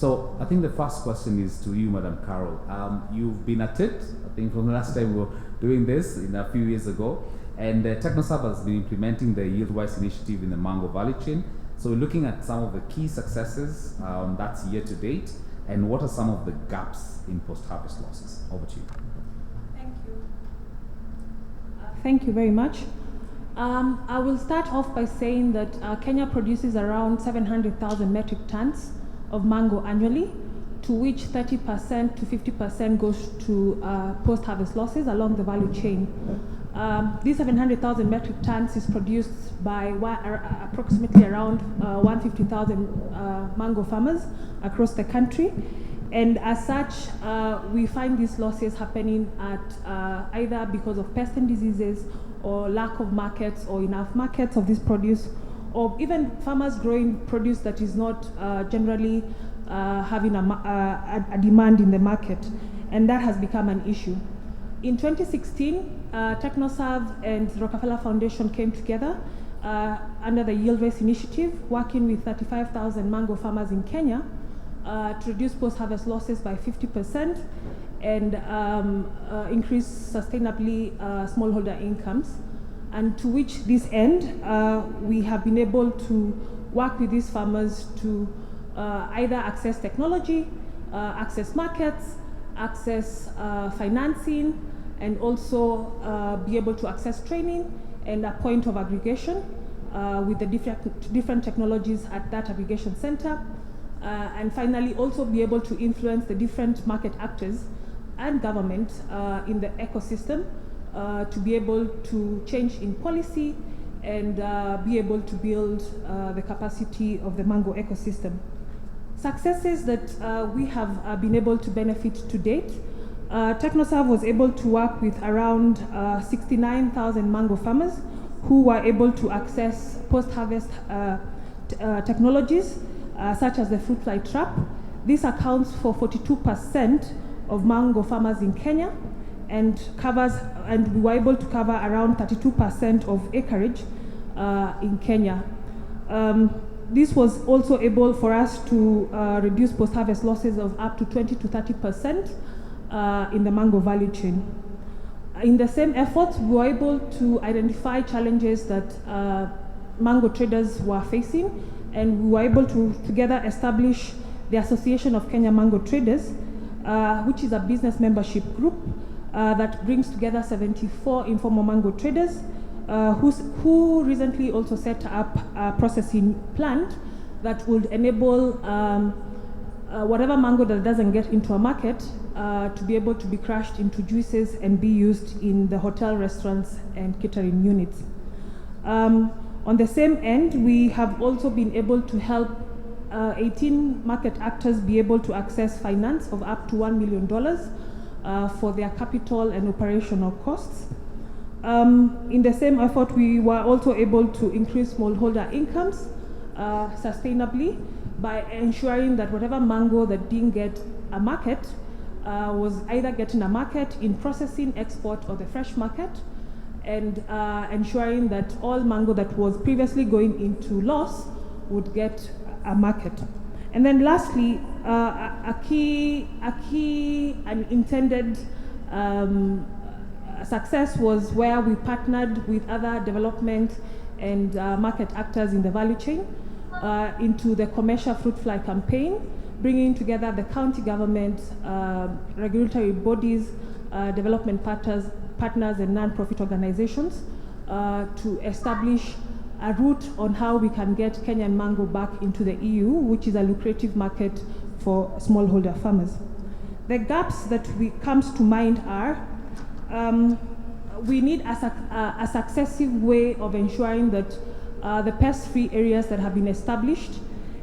So I think the first question is to you, Madam Carol. You've been at it, I think from the last time we were doing this in a few years ago, and TechnoServe has been implementing the YieldWise initiative in the mango value chain. So we're looking at some of the key successes that's year to date, and what are some of the gaps in post-harvest losses? Over to you. Thank you. Thank you very much. I will start off by saying that Kenya produces around 700,000 metric tons of mango annually, to which 30% to 50% goes to post-harvest losses along the value chain. These 700,000 metric tons is produced by approximately around 150,000 mango farmers across the country. And as such, we find these losses happening at either because of pest and diseases, or lack of markets or enough markets of this produce, or even farmers growing produce that is not generally having a demand in the market. And that has become an issue. In 2016, TechnoServe and Rockefeller Foundation came together under the YieldWise initiative, working with 35,000 mango farmers in Kenya to reduce post-harvest losses by 50% and increase sustainably smallholder incomes. And to which this end, we have been able to work with these farmers to either access technology, access markets, access financing, and also be able to access training and a point of aggregation with the different technologies at that aggregation center. And finally, also be able to influence the different market actors and government in the ecosystem to be able to change in policy and be able to build the capacity of the mango ecosystem. Successes that we have been able to benefit to date. TechnoServe was able to work with around 69,000 mango farmers who were able to access post-harvest technologies such as the fruit fly trap. This accounts for 42% of mango farmers in Kenya and we were able to cover around 32% of acreage in Kenya. This was also able for us to reduce post-harvest losses of up to 20 to 30% in the mango value chain. In the same efforts, we were able to identify challenges that mango traders were facing, and we were able to together establish the Association of Kenya Mango Traders, which is a business membership group that brings together 74 informal mango traders who recently also set up a processing plant that would enable whatever mango that doesn't get into a market to be able to be crushed into juices and be used in the hotel, restaurants, and catering units. On the same end, we have also been able to help 18 market actors be able to access finance of up to $1 million for their capital and operational costs. In the same effort, we were also able to increase smallholder incomes sustainably by ensuring that whatever mango that didn't get a market was either getting a market in processing, export, or the fresh market, and ensuring that all mango that was previously going into loss would get a market. And then lastly, a key and intended success was where we partnered with other development and market actors in the value chain into the commercial fruit fly campaign, bringing together the county government, regulatory bodies, development partners and non-profit organizations to establish a route on how we can get Kenyan mango back into the EU, which is a lucrative market for smallholder farmers. The gaps that comes to mind are we need a successive way of ensuring that the pest-free areas that have been established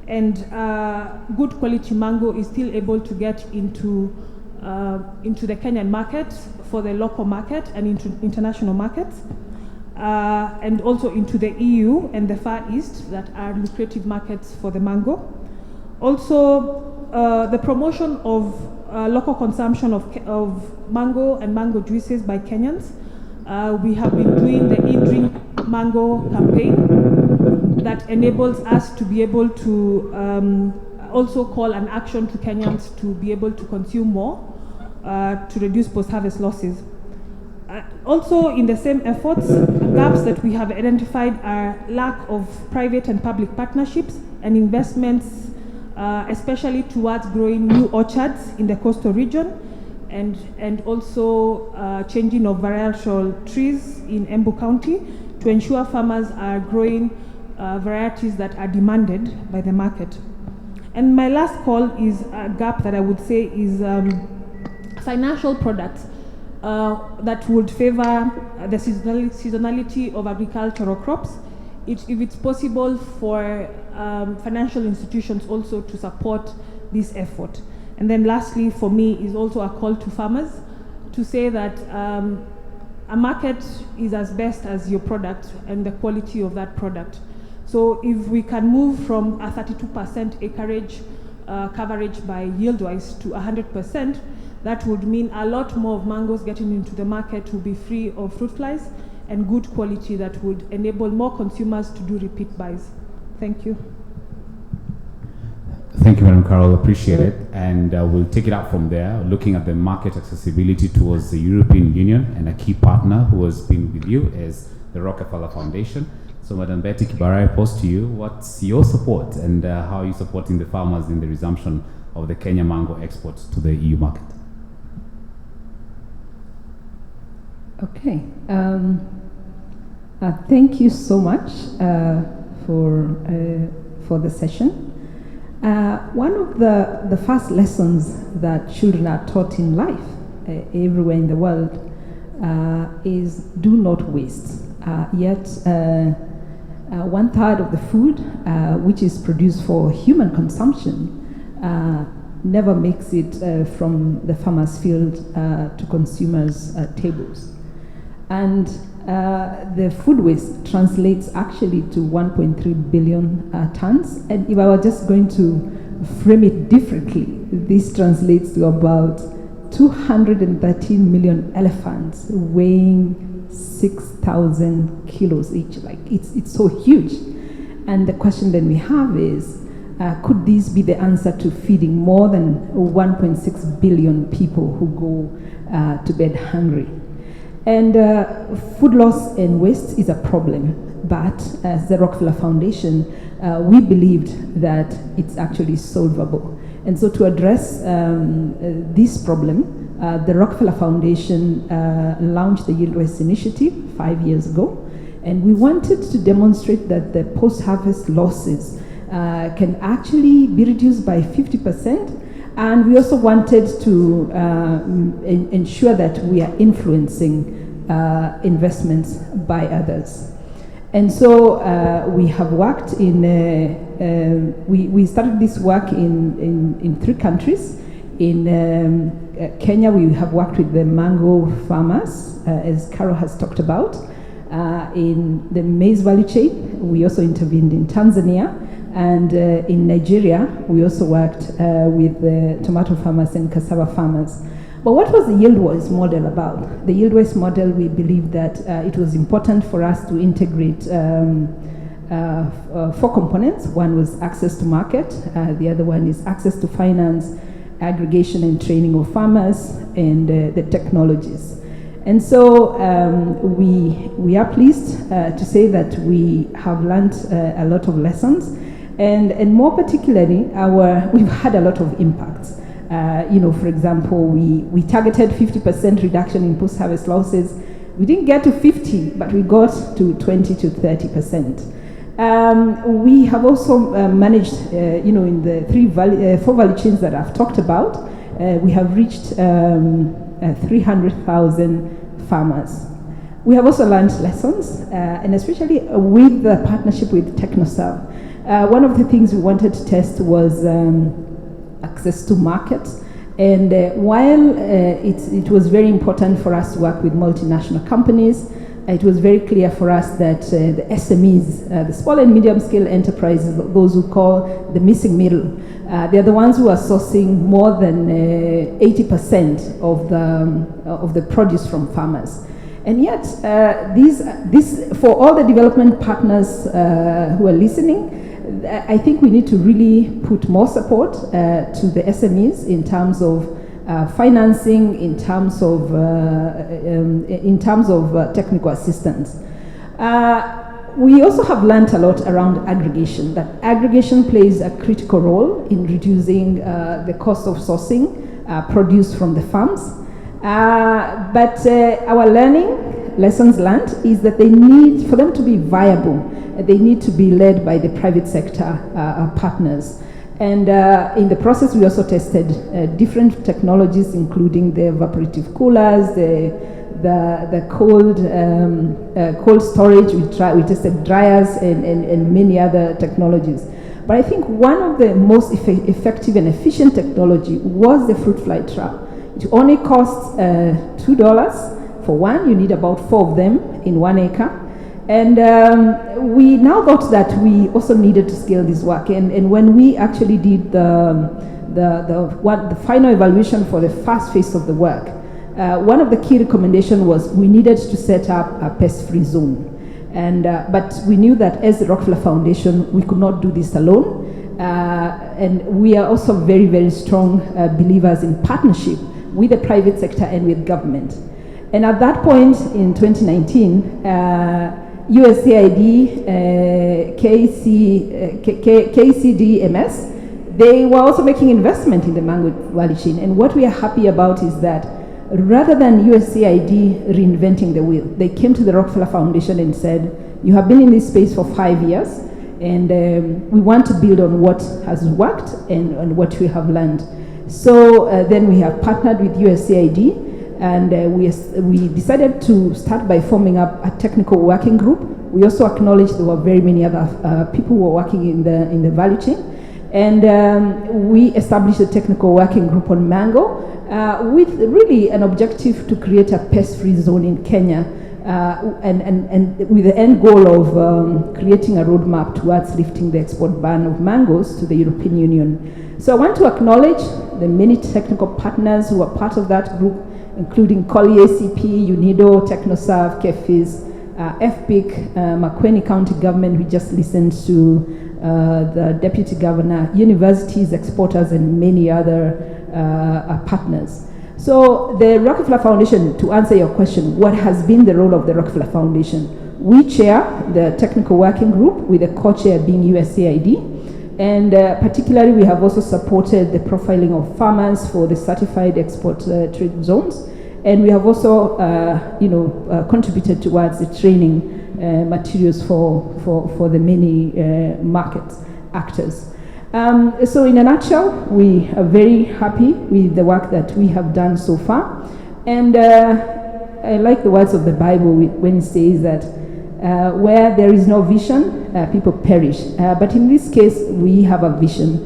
and good quality mango is still able to get into the Kenyan market for the local market and into international markets, and also into the EU and the Far East that are lucrative markets for the mango. Also, the promotion of local consumption of mango and mango juices by Kenyans. We have been doing the eDrink Mango campaign that enables us to be able to also call an action to Kenyans to be able to consume more to reduce post-harvest losses. Also, in the same efforts, gaps that we have identified are lack of private and public partnerships and investments, especially towards growing new orchards in the coastal region, and also changing of varietal trees in Embu County to ensure farmers are growing varieties that are demanded by the market. And my last call is a gap that I would say is financial products that would favor the seasonality of agricultural crops. If it's possible for financial institutions also to support this effort. And then lastly, for me, is also a call to farmers to say that a market is as best as your product and the quality of that product. So if we can move from a 32% acreage coverage by YieldWise to 100%, that would mean a lot more of mangoes getting into the market will be free of fruit flies and good quality that would enable more consumers to do repeat buys. Thank you. Thank you, Madam Carol. Appreciate it. And we'll take it up from there, looking at the market accessibility towards the European Union, and a key partner who has been with you is the Rockefeller Foundation. So, Madam Betty Kibarai, I pose to you, what's your support and how are you supporting the farmers in the resumption of the Kenya mango exports to the EU market? Okay. Thank you so much for the session. One of the first lessons that children are taught in life everywhere in the world is do not waste. Yet 1/3 of the food which is produced for human consumption never makes it from the farmer's field to consumers' tables. And the food waste translates actually to 1.3 billion tons. And if I were just going to frame it differently, this translates to about 213 million elephants weighing 6,000 kilos each. Like it's so huge. And the question then we have is, could this be the answer to feeding more than 1.6 billion people who go to bed hungry? And food loss and waste is a problem, but as the Rockefeller Foundation, we believed that it's actually solvable. And so to address this problem, the Rockefeller Foundation launched the YieldWise initiative 5 years ago, and we wanted to demonstrate that the post-harvest losses can actually be reduced by 50%. And we also wanted to ensure that we are influencing investments by others. And so we have worked in, we started this work in 3 countries. In Kenya, we have worked with the mango farmers, as Carol has talked about. In the maize value chain, we also intervened in Tanzania. And in Nigeria, we also worked with the tomato farmers and cassava farmers. But what was the YieldWise model about? The YieldWise model, we believe that it was important for us to integrate 4 components. One was access to market. The other one is access to finance, aggregation and training of farmers, and the technologies. And so we are pleased to say that we have learned a lot of lessons. And more particularly, we've had a lot of impacts. For example, we targeted 50% reduction in post-harvest losses. We didn't get to 50, but we got to 20 to 30%. We have also managed, in the 4 value chains that I've talked about, we have reached 300,000 farmers. We have also learned lessons, and especially with the partnership with TechnoServe. One of the things we wanted to test was access to markets. And while it was very important for us to work with multinational companies, it was very clear for us that the SMEs, the small and medium scale enterprises, those who call the missing middle, they're the ones who are sourcing more than 80% of the produce from farmers. And yet, for all the development partners who are listening, I think we need to really put more support to the SMEs in terms of financing, in terms of technical assistance. We also have learned a lot around aggregation, that aggregation plays a critical role in reducing the cost of sourcing produce from the farms. But our lessons learned is that for them to be viable, they need to be led by the private sector partners. And in the process, we also tested different technologies, including the evaporative coolers, the cold storage. We tested dryers and many other technologies. But I think one of the most effective and efficient technology was the fruit fly trap. It only costs $2 for one. You need about 4 of them in 1 acre. And we now thought that we also needed to scale this work. And when we actually did the final evaluation for the first phase of the work, one of the key recommendations was we needed to set up a pest-free zone. And but we knew that as the Rockefeller Foundation, we could not do this alone. And we are also very, very strong believers in partnership with the private sector and with government. And at that point in 2019, USAID, KCDMS, they were also making investment in the mango value chain. And what we are happy about is that rather than USAID reinventing the wheel, they came to the Rockefeller Foundation and said, you have been in this space for 5 years, and we want to build on what has worked and what we have learned. So then we have partnered with USAID, and we decided to start by forming up a technical working group. We also acknowledged there were very many other people who were working in the value chain. And we established a technical working group on mango with really an objective to create a pest-free zone in Kenya, and with the end goal of creating a roadmap towards lifting the export ban of mangoes to the European Union. So I want to acknowledge the many technical partners who are part of that group, including Collier ACP, UNIDO, TechnoServe, KEFIS, FPIC, Makueni County Government. We just listened to the Deputy Governor, universities, exporters, and many other partners. So the Rockefeller Foundation, to answer your question, what has been the role of the Rockefeller Foundation? We chair the technical working group, with the co-chair being USAID. And particularly, we have also supported the profiling of farmers for the certified export trade zones. And we have also, contributed towards the training materials for the many market actors. So in a nutshell, we are very happy with the work that we have done so far. And I like the words of the Bible when it says that where there is no vision, people perish. But in this case, we have a vision.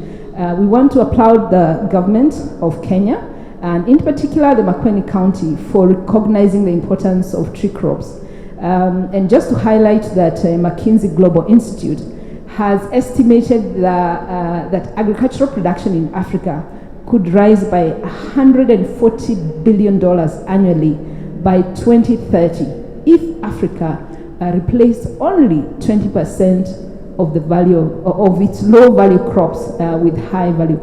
We want to applaud the government of Kenya, and in particular the Makueni County, for recognizing the importance of tree crops. And just to highlight that McKinsey Global Institute has estimated that agricultural production in Africa could rise by $140 billion annually by 2030 if Africa replaced only 20% of the value of its low-value crops with high-value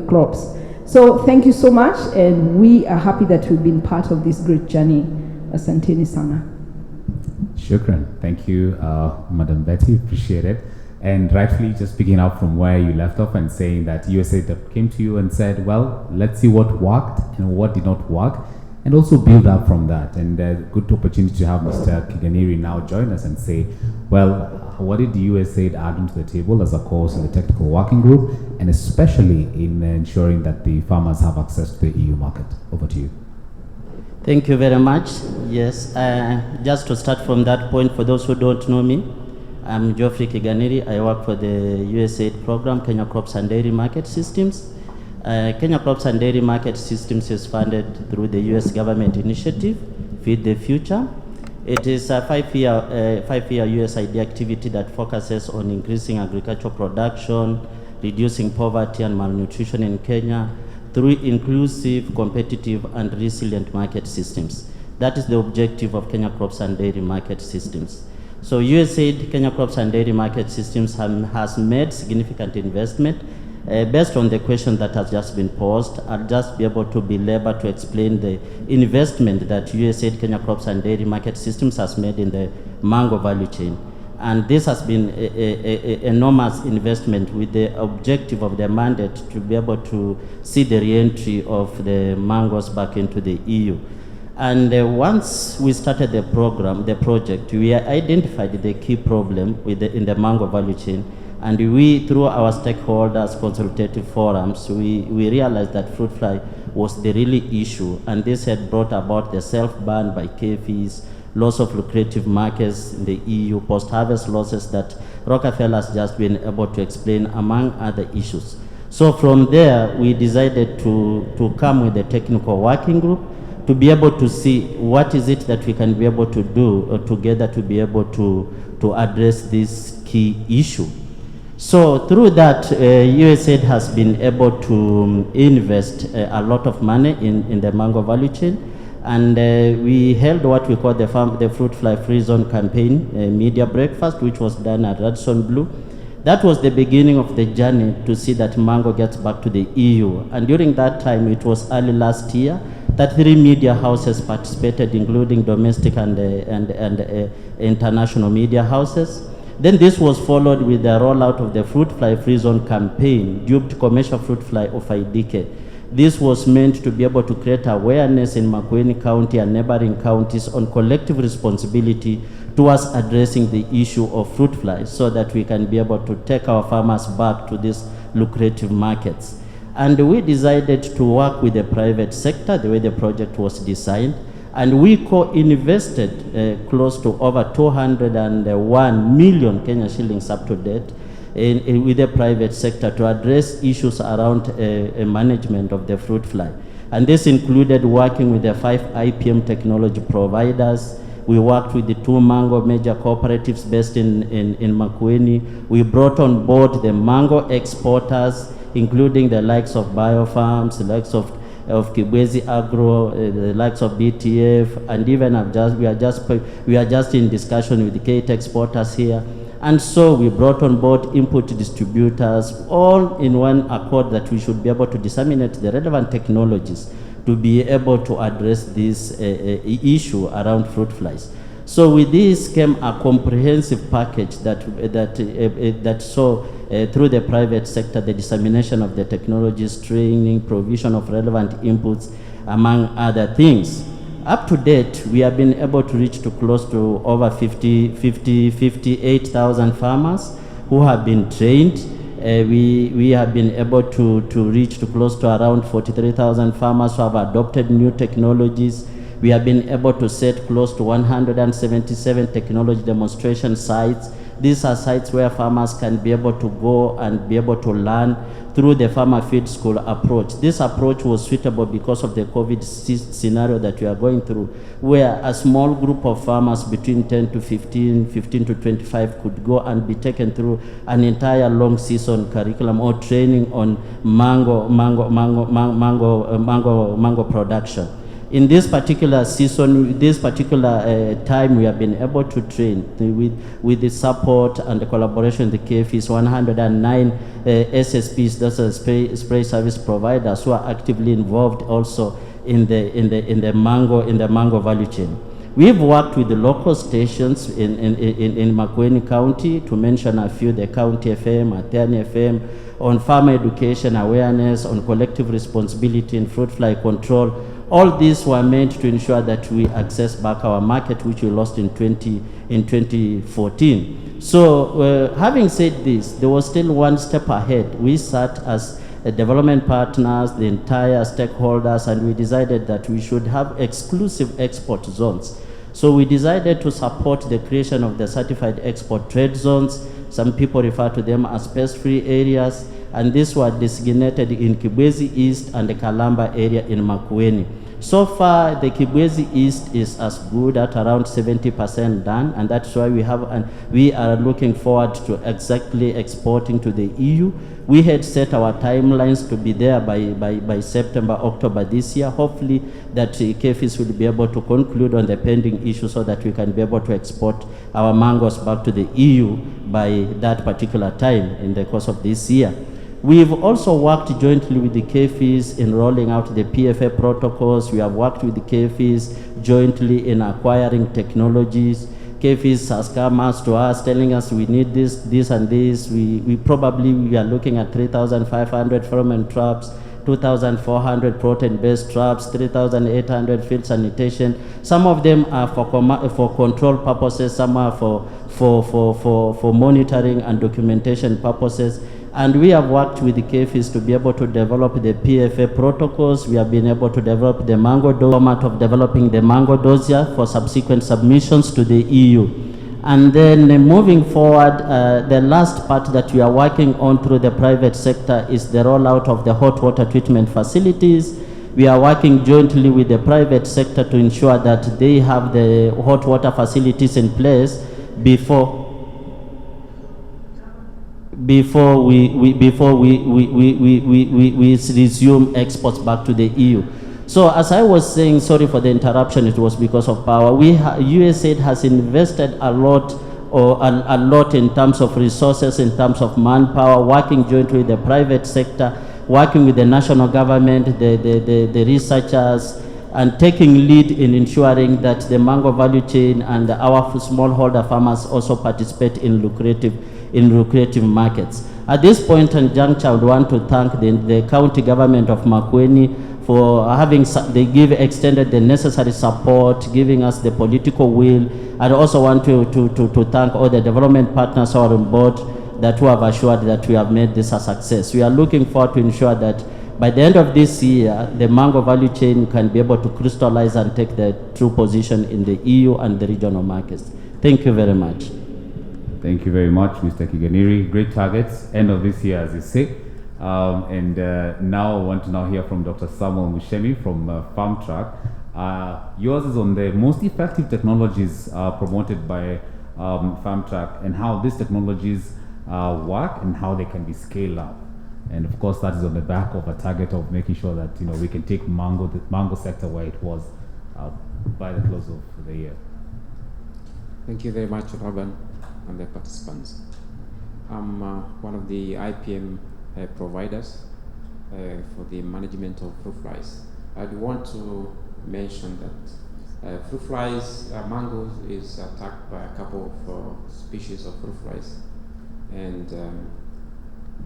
crops. So thank you so much, and we are happy that we've been part of this great journey. Asanteni sana. Shukran. Thank you, Madam Betty. Appreciate it. And rightfully, just picking up from where you left off and saying that USAID came to you and said, well, let's see what worked and what did not work, and also build up from that. And good opportunity to have Mr. Kiganiri now join us and say, well, what did the USAID add onto the table as a course in the technical working group, and especially in ensuring that the farmers have access to the EU market? Over to you. Thank you very much. Yes, just to start from that point, for those who don't know me, I'm Geoffrey Kiganiri. I work for the USAID program, Kenya Crops and Dairy Market Systems. Kenya Crops and Dairy Market Systems is funded through the US government initiative, Feed the Future. It is a five-year USAID activity that focuses on increasing agricultural production, reducing poverty and malnutrition in Kenya through inclusive, competitive, and resilient market systems. That is the objective of Kenya Crops and Dairy Market Systems. So USAID, Kenya Crops and Dairy Market Systems, has made significant investment. Based on the question that has just been posed, I'll just be able to belabor to explain the investment that USAID, Kenya Crops and Dairy Market Systems has made in the mango value chain. And this has been an enormous investment with the objective of the mandate to be able to see the re-entry of the mangoes back into the EU. And once we started the program, the project, we identified the key problem in the mango value chain. And we, through our stakeholders consultative forums, we realized that fruit fly was the really issue. And this had brought about the self-ban by KFIs, loss of lucrative markets in the EU, post-harvest losses that Rockefeller has just been able to explain, among other issues. So from there, we decided to come with a technical working group to be able to see what is it that we can be able to do together to be able to address this key issue. So through that, USAID has been able to invest a lot of money in the mango value chain. And we held what we call the Fruit Fly Free Zone campaign, media breakfast, which was done at Radisson Blu. That was the beginning of the journey to see that mango gets back to the EU. And during that time, it was early last year, that 3 media houses participated, including domestic and international media houses. Then this was followed with the rollout of the Fruit Fly Free Zone campaign, dubbed Commercial Fruit Fly of IDK. This was meant to be able to create awareness in Makueni County and neighboring counties on collective responsibility towards addressing the issue of fruit flies so that we can be able to take our farmers back to these lucrative markets. And we decided to work with the private sector, the way the project was designed, and we co-invested close to over 201 million Kenya shillings up to date with the private sector to address issues around management of the fruit fly. And this included working with the 5 IPM technology providers. We worked with the 2 mango major cooperatives based in Makueni. We brought on board the mango exporters, including the likes of Biofarms, the likes of Kibwezi Agro, the likes of BTF, and even we are just in discussion with the Kate exporters here. And so we brought on board input distributors, all in one accord that we should be able to disseminate the relevant technologies to be able to address this issue around fruit flies. So with this came a comprehensive package that saw through the private sector the dissemination of the technologies, training, provision of relevant inputs, among other things. Up to date, we have been able to reach to close to over 58,000 farmers who have been trained. We have been able to reach to close to around 43,000 farmers who have adopted new technologies. We have been able to set close to 177 technology demonstration sites. These are sites where farmers can be able to go and be able to learn through the farmer field school approach. This approach was suitable because of the COVID scenario that we are going through, where a small group of farmers between 10 to 15, 15 to 25 could go and be taken through an entire long season curriculum or training on mango production. In this particular season, this particular time, we have been able to train with the support and the collaboration with the KFIs, 109 SSPs, those are spray service providers, who are actively involved also in the mango value chain. We've worked with the local stations in Makueni County, to mention a few, the County FM, Atani FM, on farmer education awareness, on collective responsibility in fruit fly control. All these were meant to ensure that we access back our market, which we lost in 2014. So having said this, there was still one step ahead. We sat as development partners, the entire stakeholders, and we decided that we should have exclusive export zones. So we decided to support the creation of the certified export trade zones. Some people refer to them as pest-free areas, and these were designated in Kibwezi East and the Kalamba area in Makueni. So far, the Kibwezi East is as good at around 70% done, and that's why we are looking forward to exactly exporting to the EU. We had set our timelines to be there by September, October this year. Hopefully that KFIS will be able to conclude on the pending issue so that we can be able to export our mangoes back to the EU by that particular time in the course of this year. We've also worked jointly with the KFIS in rolling out the PFA protocols. We have worked with the KFIS jointly in acquiring technologies. KFIS has come to us telling us we need this, this and this. We are looking at 3,500 ferment traps, 2,400 protein-based traps, 3,800 field sanitation. Some of them are for control purposes, some are for monitoring and documentation purposes. And we have worked with the KFIS to be able to develop the PFA protocols. We have been able to develop the mango format of developing the mango dossier for subsequent submissions to the EU. And then moving forward, the last part that we are working on through the private sector is the rollout of the hot water treatment facilities. We are working jointly with the private sector to ensure that they have the hot water facilities in place before we resume exports back to the EU. So as I was saying, sorry for the interruption, it was because of power. USAID has invested a lot in terms of resources, in terms of manpower, working jointly with the private sector, working with the national government, the researchers, and taking lead in ensuring that the mango value chain and our smallholder farmers also participate in lucrative markets. At this point and juncture, I would want to thank the county government of Makueni for extended the necessary support, giving us the political will. I also want to thank all the development partners who are on board who have assured that we have made this a success. We are looking forward to ensure that by the end of this year, the mango value chain can be able to crystallize and take the true position in the EU and the regional markets. Thank you very much. Thank you very much, Mr. Kiganiri. Great targets, end of this year, as you say. Now I want to hear from Dr. Samuel Mushemi from FarmTrack. Yours is on the most effective technologies promoted by FarmTrack and how these technologies work and how they can be scaled up. And of course, that is on the back of a target of making sure that we can take the mango sector where it was by the close of the year. Thank you very much, Robin, and the participants. I'm one of the IPM providers for the management of fruit flies. I want to mention that fruit flies, mango is attacked by a couple of species of fruit flies, and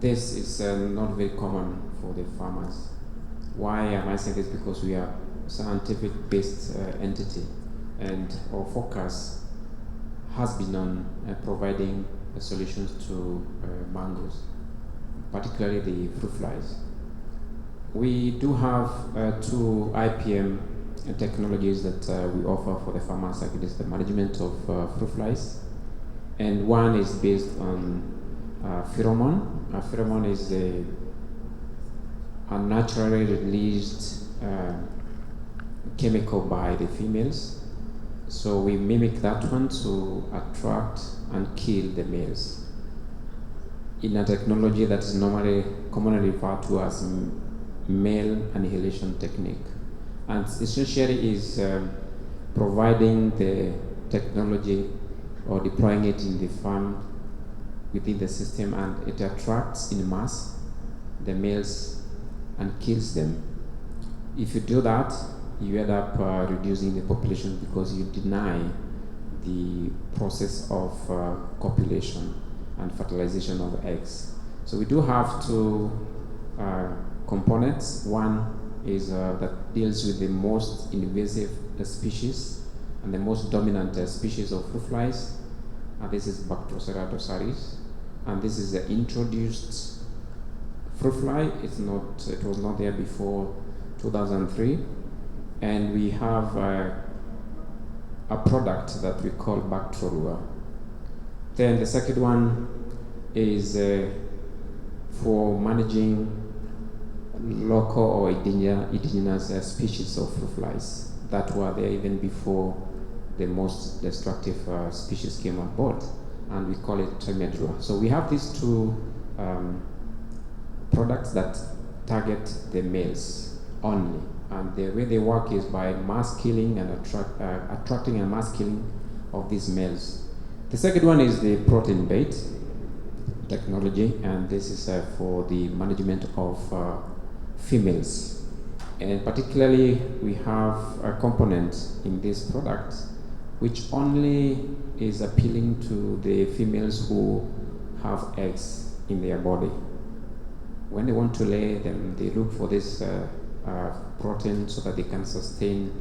this is not very common for the farmers. Why am I saying this? Because we are a scientific-based entity, and our focus has been on providing solutions to mangoes, particularly the fruit flies. We do have two IPM technologies that we offer for the farmers. It is the management of fruit flies, and one is based on pheromone. Pheromone is a naturally released chemical by the females. So we mimic that one to attract and kill the males in a technology that is commonly referred to as male annihilation technique. And essentially is providing the technology or deploying it in the farm within the system, and it attracts in mass the males and kills them. If you do that, you end up reducing the population because you deny the process of copulation and fertilization of eggs. So we do have two components. One is that deals with the most invasive species and the most dominant species of fruit flies. This is Bactrocera dorsalis, and this is the introduced fruit fly. It was not there before 2003, and we have a product that we call Bactrolua. Then the second one is for managing local or indigenous species of fruit flies that were there even before the most destructive species came on board, and we call it Tremedula. So we have these two products that target the males only, and the way they work is by mass killing and attracting and mass killing of these males. The second one is the protein bait technology, and this is for the management of females. And particularly, we have a component in this product which only is appealing to the females who have eggs in their body. When they want to lay them, they look for this protein so that they can sustain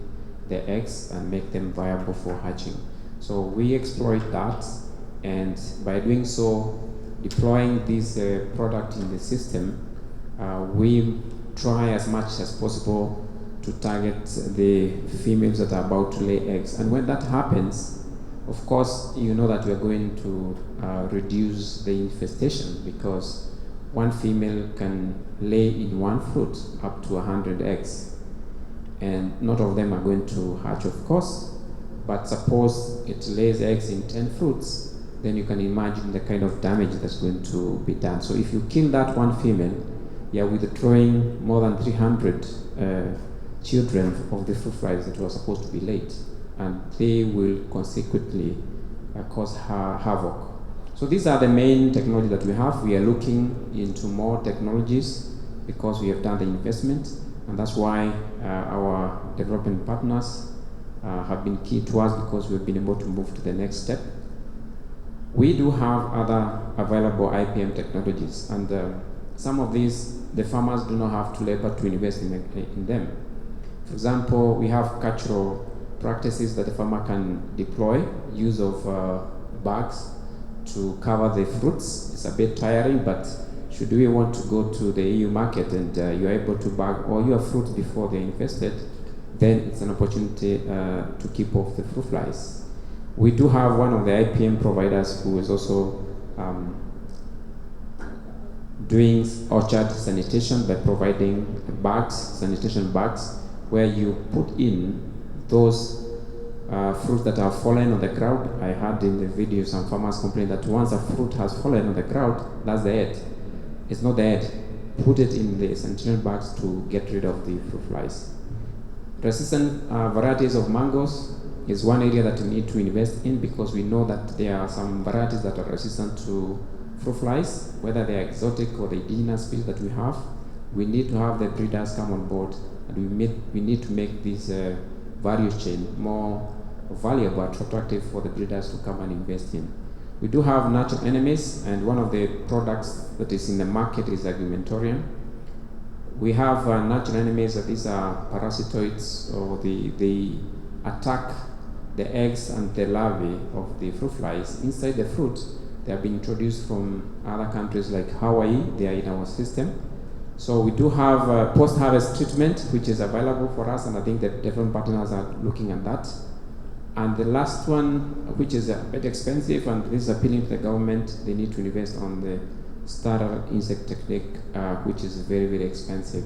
their eggs and make them viable for hatching. So we exploit that, and by doing so, deploying this product in the system, we try as much as possible to target the females that are about to lay eggs. And when that happens, of course, you know that we are going to reduce the infestation, because one female can lay in one fruit up to 100 eggs. And not all of them are going to hatch, of course, but suppose it lays eggs in 10 fruits, then you can imagine the kind of damage that's going to be done. So if you kill that one female, you're withdrawing more than 300 children of the fruit flies that were supposed to be laid, and they will consequently cause havoc. So these are the main technology that we have. We are looking into more technologies because we have done the investment, and that's why our development partners have been key to us, because we've been able to move to the next step. We do have other available IPM technologies, and some of these, the farmers do not have to labor to invest in them. For example, we have cultural practices that the farmer can deploy, use of bags to cover the fruits. It's a bit tiring, but should we want to go to the EU market and you're able to bag all your fruits before they're infested, then it's an opportunity to keep off the fruit flies. We do have one of the IPM providers who is also doing orchard sanitation by providing bags, sanitation bags, where you put in those fruits that have fallen on the ground. I heard in the video some farmers complain that once a fruit has fallen on the ground, that's the head. It's not the head. Put it in the sanitation bags to get rid of the fruit flies. Resistant varieties of mangoes is one area that we need to invest in, because we know that there are some varieties that are resistant to fruit flies, whether they are exotic or the indigenous species that we have. We need to have the breeders come on board, and we need to make this value chain more valuable, attractive for the breeders to come and invest in. We do have natural enemies, and one of the products that is in the market is Augmentorium. We have natural enemies, that these are parasitoids, or they attack the eggs and the larvae of the fruit flies inside the fruit. They have been introduced from other countries like Hawaii. They are in our system. So we do have post-harvest treatment, which is available for us, and I think that different partners are looking at that. And the last one, which is a bit expensive, and this is appealing to the government, they need to invest on the starter insect technique, which is very, very expensive.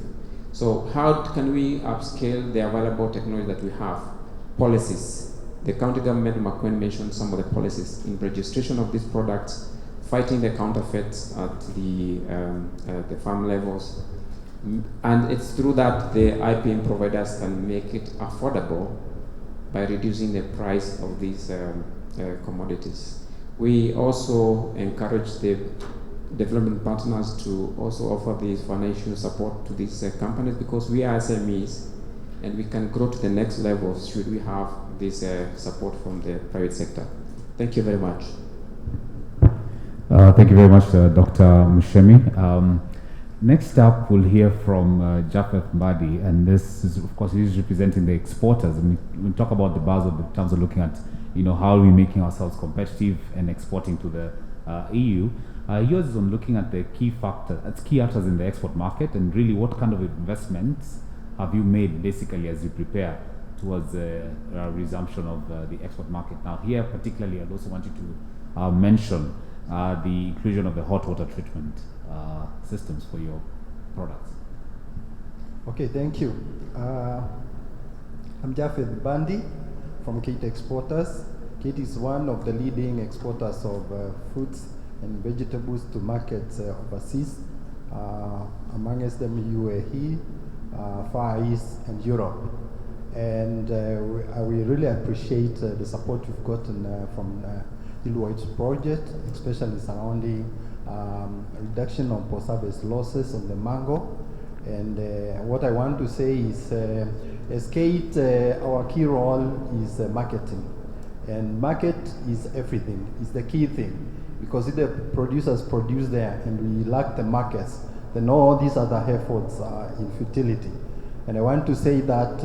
So how can we upscale the available technology that we have? Policies. The county government, McQueen mentioned some of the policies in registration of these products, fighting the counterfeits at the farm levels. And it's through that the IPM providers can make it affordable by reducing the price of these commodities. We also encourage the development partners to also offer these financial support to these companies, because we are SMEs and we can grow to the next level should we have this support from the private sector. Thank you very much. Thank you very much, Dr. Mushemi. Next up, we'll hear from Japheth Mbadi, and this is, of course, he's representing the exporters. And we talk about the buzz in terms of looking at, how are we making ourselves competitive and exporting to the EU. Yours is on looking at the key actors in the export market, and really what kind of investments have you made basically as you prepare towards the resumption of the export market. Now here particularly, I'd also want you to mention the inclusion of the hot water treatment systems for your products. Okay, thank you. I'm Jafeth Bandi from Kate Exporters. Kate is one of the leading exporters of fruits and vegetables to markets overseas, amongst them UAE, Far East, and Europe. And we really appreciate the support we've gotten from YieldWise project, especially surrounding reduction of post-harvest losses on the mango. And what I want to say is, as Kate, our key role is marketing. And market is everything, it's the key thing. Because if the producers produce there and we lack the markets, then all these other efforts are in futility. And I want to say that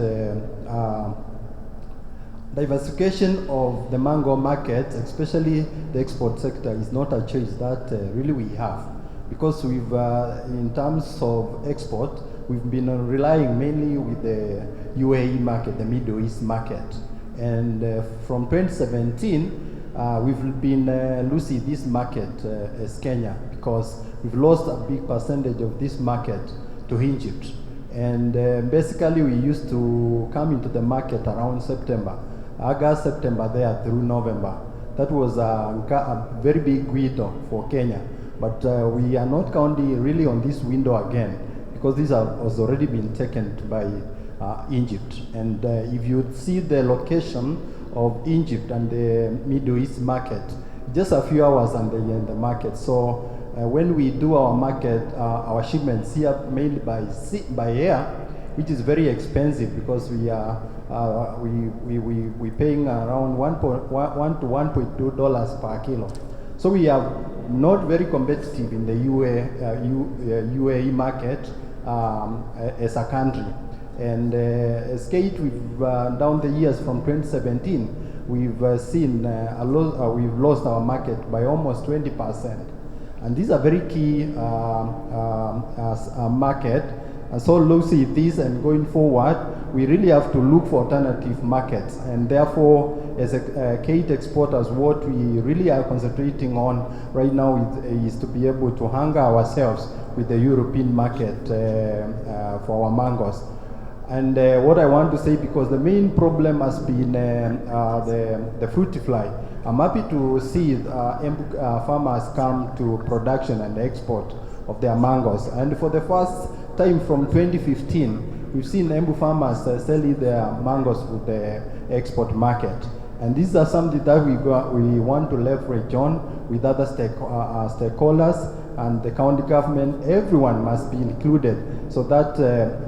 diversification of the mango market, especially the export sector, is not a choice that really we have. Because we've, in terms of export, we've been relying mainly with the UAE market, the Middle East market. And from 2017, we've been losing this market as Kenya, because we've lost a big percentage of this market to Egypt. And basically we used to come into the market around September, August, September there through November. That was a very big window for Kenya. But we are not counting really on this window again, because this has already been taken by Egypt. And if you see the location of Egypt and the Middle East market, just a few hours and they're in the market. So when we do our market, our shipments here mainly by air, which is very expensive, because we are we paying around $1 to $1.2 per kilo. So we are not very competitive in the UAE market as a country. And as Kate, we've down the years from 2017, we've seen we've lost our market by almost 20%. And these are very key market. And so losing this and going forward, we really have to look for alternative markets. And therefore, as a Kate exporters, what we really are concentrating on right now is to be able to anchor ourselves with the European market for our mangoes. And what I want to say, because the main problem has been the fruit fly. I'm happy to see farmers come to production and export of their mangoes. And for the first time from 2015, we've seen Embu farmers selling their mangoes with the export market. And these are something that we want to leverage on with other stakeholders and the county government. Everyone must be included so that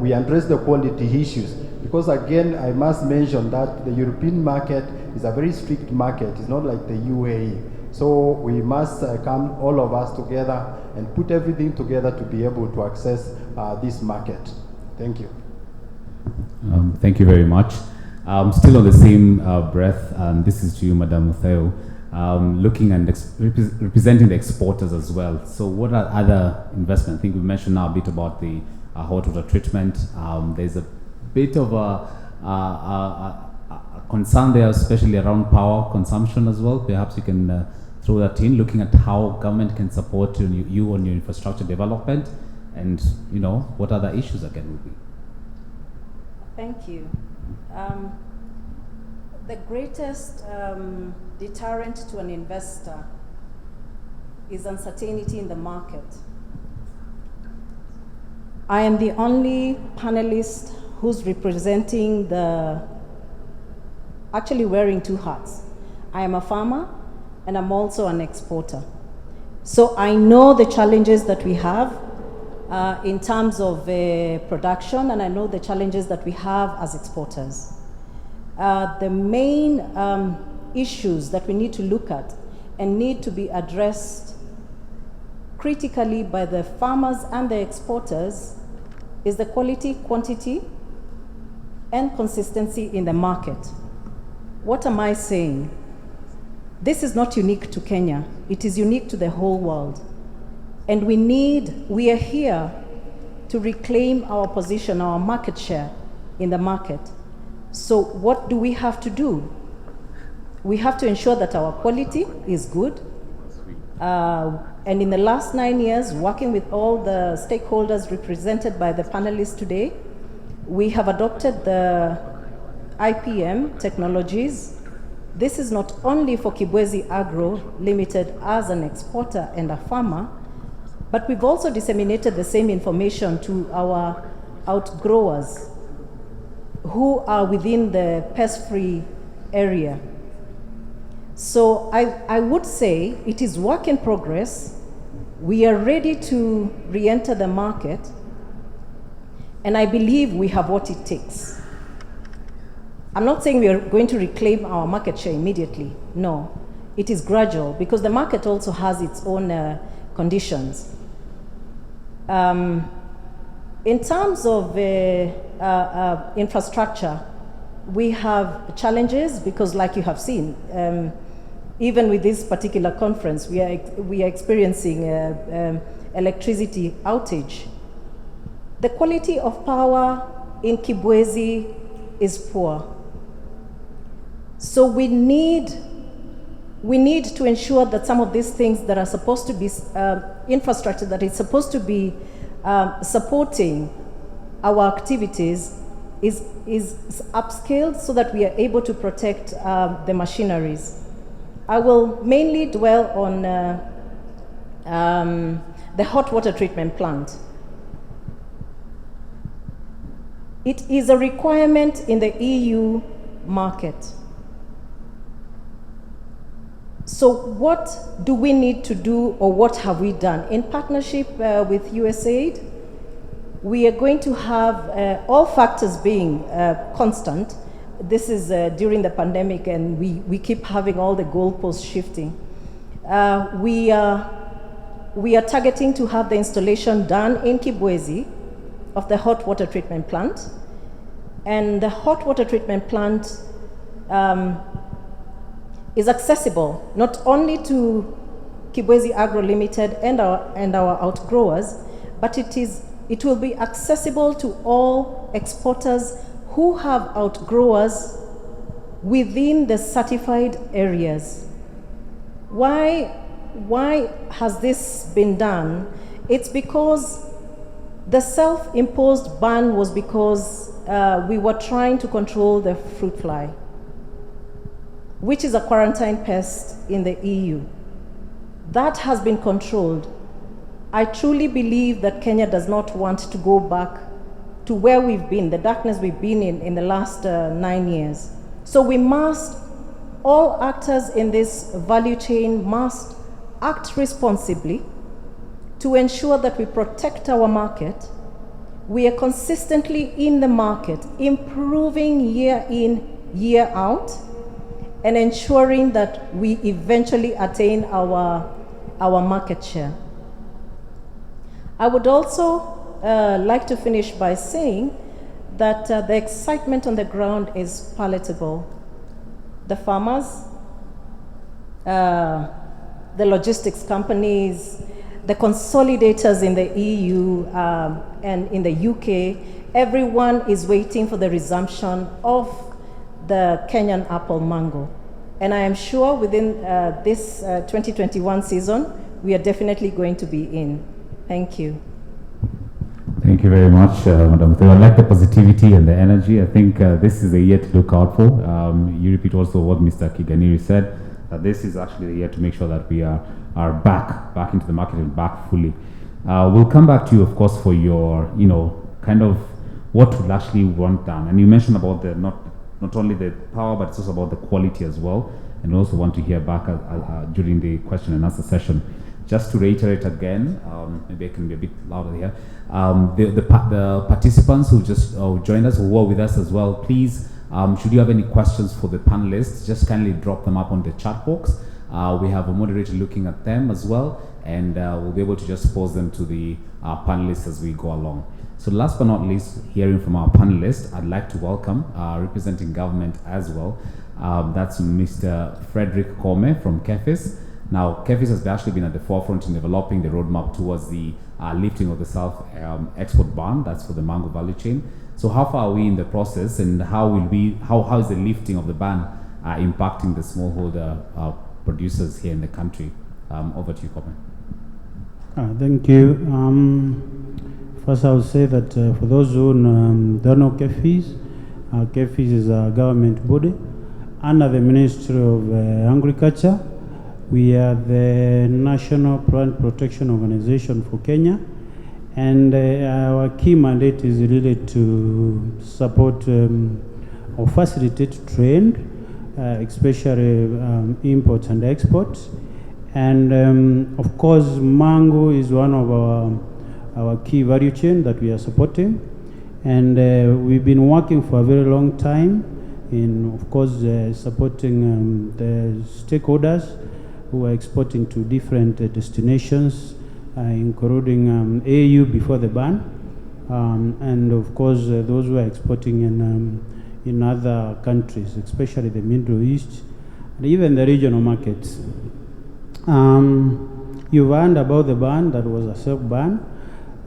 we address the quality issues. Because again, I must mention that the European market is a very strict market. It's not like the UAE. So we must come all of us together and put everything together to be able to access this market. Thank you. Thank you very much. Still on the same breath, this is to you, Madam Mutheo, looking and representing the exporters as well. So what are other investments? I think we mentioned now a bit about the hot water treatment. There's a bit of a concern there, especially around power consumption as well. Perhaps you can throw that in, looking at how government can support you on your infrastructure development, and what other issues again will be. Thank you. The greatest deterrent to an investor is uncertainty in the market. I am the only panelist who's representing actually wearing two hats. I am a farmer and I'm also an exporter. So I know the challenges that we have in terms of production, and I know the challenges that we have as exporters. The main issues that we need to look at and need to be addressed critically by the farmers and the exporters is the quality, quantity, and consistency in the market. What am I saying? This is not unique to Kenya. It is unique to the whole world. And we are here to reclaim our position, our market share in the market. So what do we have to do? We have to ensure that our quality is good. And in the last 9 years, working with all the stakeholders represented by the panelists today, we have adopted the IPM technologies. This is not only for Kibwezi Agro Limited as an exporter and a farmer, but we've also disseminated the same information to our outgrowers who are within the pest-free area. So I would say it is work in progress. We are ready to re-enter the market, and I believe we have what it takes. I'm not saying we are going to reclaim our market share immediately. No, it is gradual because the market also has its own conditions. In terms of infrastructure, we have challenges because, like you have seen, even with this particular conference, we are experiencing electricity outage. The quality of power in Kibwezi is poor. So we need to ensure that some of these things that are supposed to be infrastructure that is supposed to be supporting our activities is upscaled so that we are able to protect the machineries. I will mainly dwell on the hot water treatment plant. It is a requirement in the EU market. So what do we need to do, or what have we done? In partnership with USAID, we are going to have all factors being constant. This is during the pandemic, and we keep having all the goalposts shifting. We are targeting to have the installation done in Kibwezi of the hot water treatment plant. And the hot water treatment plant is accessible not only to Kibwezi Agro Limited and our outgrowers, but it will be accessible to all exporters who have outgrowers within the certified areas. Why has this been done? It's because the self-imposed ban was because we were trying to control the fruit fly, which is a quarantine pest in the EU. That has been controlled. I truly believe that Kenya does not want to go back to where we've been, the darkness we've been in the last 9 years. So we must, all actors in this value chain must act responsibly to ensure that we protect our market. We are consistently in the market, improving year in, year out, and ensuring that we eventually attain our market share. I would also like to finish by saying that the excitement on the ground is palatable. The farmers, the logistics companies, the consolidators in the EU and in the UK, everyone is waiting for the resumption of the Kenyan apple mango. And I am sure within this 2021 season, we are definitely going to be in. Thank you. Thank you very much, Madam Theo. I like the positivity and the energy. I think this is a year to look out for. You repeat also what Mr. Kiganiri said, that this is actually the year to make sure that we are back into the market and back fully. We'll come back to you, of course, for your, kind of what would actually want done. And you mentioned about the not only the power, but it's also about the quality as well. And we also want to hear back during the question and answer session. Just to reiterate again, maybe I can be a bit louder here. The participants who just joined us, who were with us as well, please, should you have any questions for the panelists, just kindly drop them up on the chat box. We have a moderator looking at them as well, and we'll be able to just pose them to the panelists as we go along. So last but not least, hearing from our panelists, I'd like to welcome, representing government as well, that's Mr. Frederick Kome from KEFIS. Now, KEFIS has actually been at the forefront in developing the roadmap towards the lifting of the self-export ban. That's for the mango value chain. So how far are we in the process, and how is the lifting of the ban impacting the smallholder producers here in the country? Over to you, Kome. Thank you. First, I would say that for those who don't know KEFIS, KEFIS is a government body under the Ministry of Agriculture. We are the National Plant Protection Organization for Kenya, and our key mandate is really to support or facilitate trade, especially imports and exports. And of course, mango is one of our key value chain that we are supporting, and we've been working for a very long time in, of course, supporting the stakeholders who are exporting to different destinations, including AU before the ban, and of course those who are exporting in other countries, especially the Middle East and even the regional markets. You've heard about the ban that was a self-ban.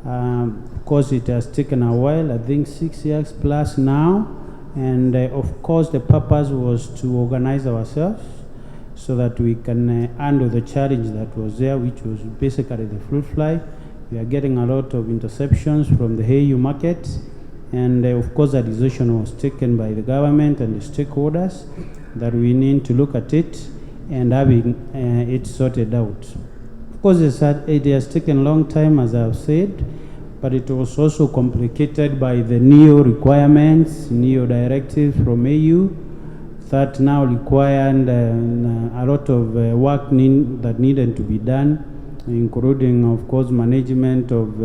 Of course, it has taken a while, I think 6 years plus now, and of course the purpose was to organize ourselves so that we can handle the challenge that was there, which was basically the fruit fly. We are getting a lot of interceptions from the AU market, and of course a decision was taken by the government and the stakeholders that we need to look at it and having it sorted out. Of course, it has taken a long time, as I've said, but it was also complicated by the new requirements, new directives from AU that now required a lot of work that needed to be done, including, of course, management of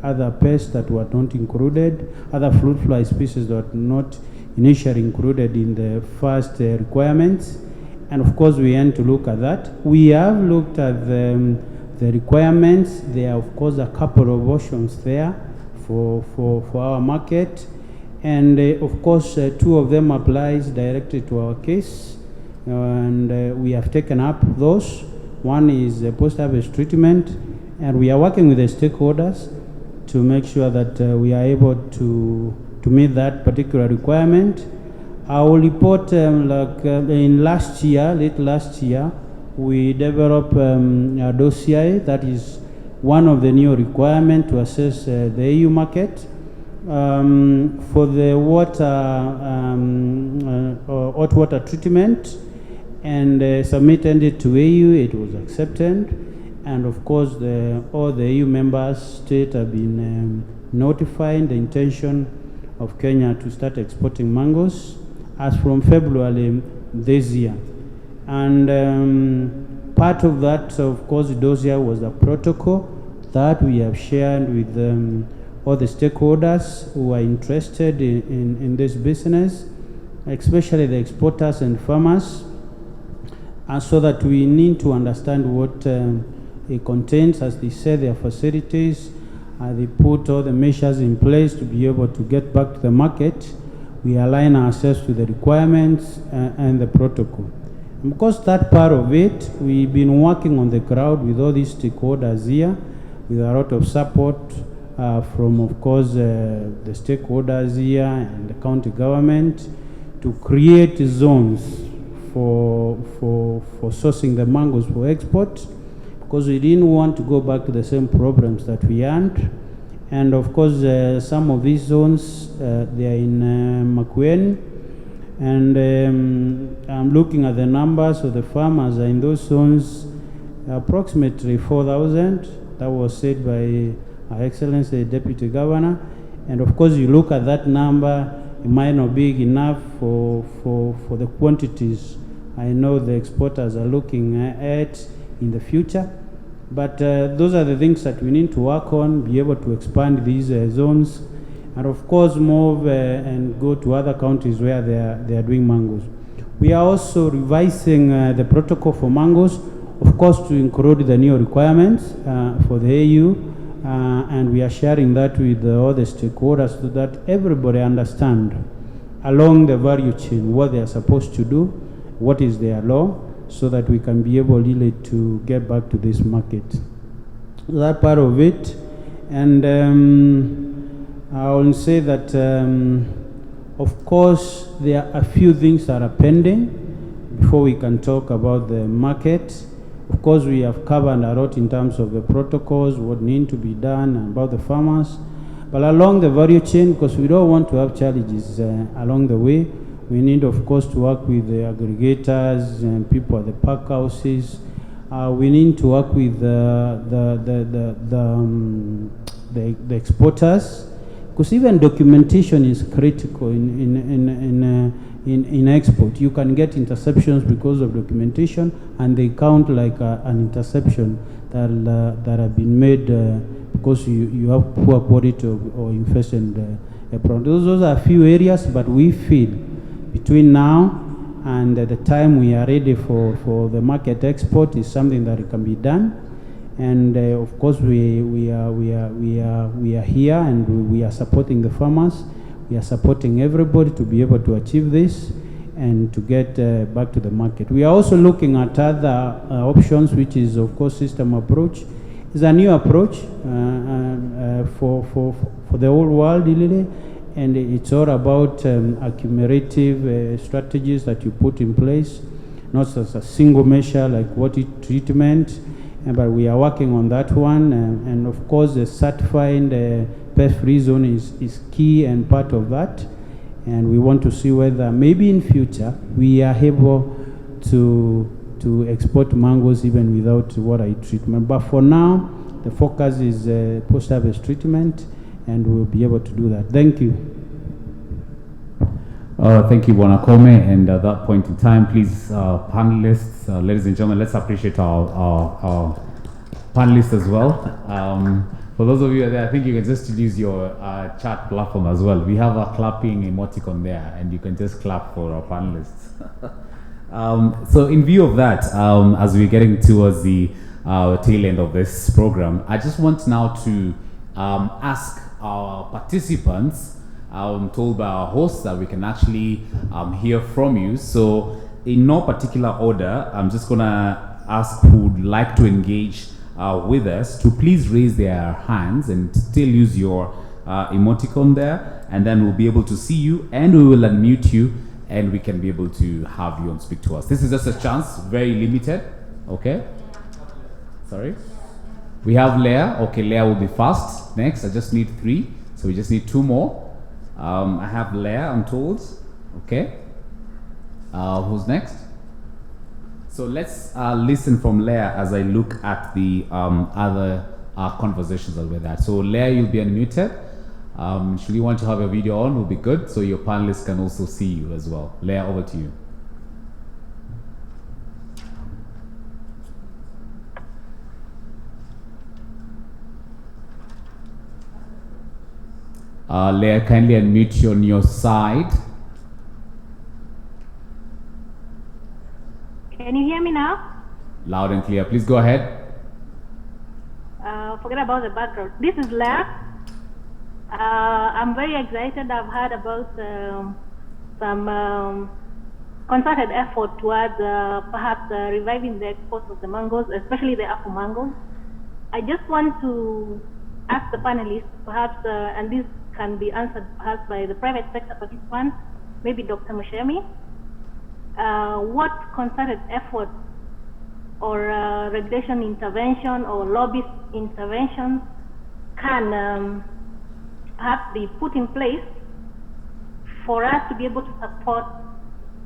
other pests that were not included, other fruit fly species that were not initially included in the first requirements. And of course, we had to look at that. We have looked at the requirements. There are, of course, a couple of options there for our market. And of course, two of them applies directly to our case, and we have taken up those. One is post-harvest treatment, and we are working with the stakeholders to make sure that we are able to meet that particular requirement. I will report in late last year, we developed a dossier that is one of the new requirements to assess the AU market. For the hot water treatment, and submitted it to AU. It was accepted, and of course all the AU member states have been notifying the intention of Kenya to start exporting mangoes as from February this year. And part of that, of course, the dossier was a protocol that we have shared with all the stakeholders who are interested in this business, especially the exporters and farmers, and so that we need to understand what it contains. As they say, their facilities, they put all the measures in place to be able to get back to the market. We align ourselves to the requirements and the protocol. And because that part of it, we've been working on the ground with all these stakeholders here, with a lot of support from, of course, the stakeholders here and the county government, to create zones for sourcing the mangoes for export, because we didn't want to go back to the same problems that we had. And of course, some of these zones, they are in Makueni, and I'm looking at the numbers of the farmers in those zones, approximately 4,000. That was said by Her Excellency the Deputy Governor. And of course, you look at that number, it might not be enough for the quantities I know the exporters are looking at in the future. But those are the things that we need to work on, be able to expand these zones, and of course move and go to other countries where they are doing mangoes. We are also revising the protocol for mangoes, of course, to include the new requirements for the AU, and we are sharing that with all the stakeholders so that everybody understands along the value chain what they are supposed to do, what is their law, so that we can be able really to get back to this market. That part of it. And I will say that, of course, there are a few things that are pending before we can talk about the market. Of course, we have covered a lot in terms of the protocols, what need to be done, and about the farmers. But along the value chain, because we don't want to have challenges along the way, we need, of course, to work with the aggregators and people at the pack houses. We need to work with the exporters, because even documentation is critical in export. You can get interceptions because of documentation, and they count like an interception that have been made because you have poor quality or infested product. Those are a few areas, but we feel between now and the time we are ready for the market export is something that can be done. And of course, we are here, and we are supporting the farmers. We are supporting everybody to be able to achieve this and to get back to the market. We are also looking at other options, which is, of course, system approach. It's a new approach for the whole world, really, and it's all about accumulative strategies that you put in place, not as a single measure like water treatment, but we are working on that one. And of course, the certifying the pest-free zone is key and part of that. And we want to see whether maybe in future we are able to export mangoes even without water treatment. But for now, the focus is post-harvest treatment, and we'll be able to do that. Thank you. Thank you, Bonakome. And at that point in time, please, panelists, ladies and gentlemen, let's appreciate our panelists as well. For those of you there, I think you can just use your chat platform as well. We have a clapping emoticon there, and you can just clap for our panelists. So in view of that, as we're getting towards the tail end of this program, I just want now to ask our participants, told by our hosts that we can actually hear from you. So in no particular order, I'm just gonna ask who would like to engage with us to please raise their hands and still use your emoticon there, and then we'll be able to see you, and we will unmute you, and we can be able to have you on speak to us. This is just a chance, very limited. Okay. Sorry. We have Leah. Okay, Leah will be fast. Next, I just need 3, so we just need 2 more. I have Leah, I'm told. Okay. Who's next? So let's listen from Leah as I look at the other conversations that we're at. So Leah, you'll be unmuted. Should you want to have your video on, will be good, so your panelists can also see you as well. Leah, over to you. Leah, kindly unmute you on your side. Can you hear me now? Loud and clear. Please go ahead. Forget about the background. This is Leah. I'm very excited. I've heard about some concerted effort towards perhaps reviving the exports of the mangoes, especially the apple mangoes. I just want to ask the panelists, perhaps, and this can be answered perhaps by the private sector participants, maybe Dr. Mushemi, what concerted efforts or regulation intervention or lobbyist intervention can perhaps be put in place for us to be able to support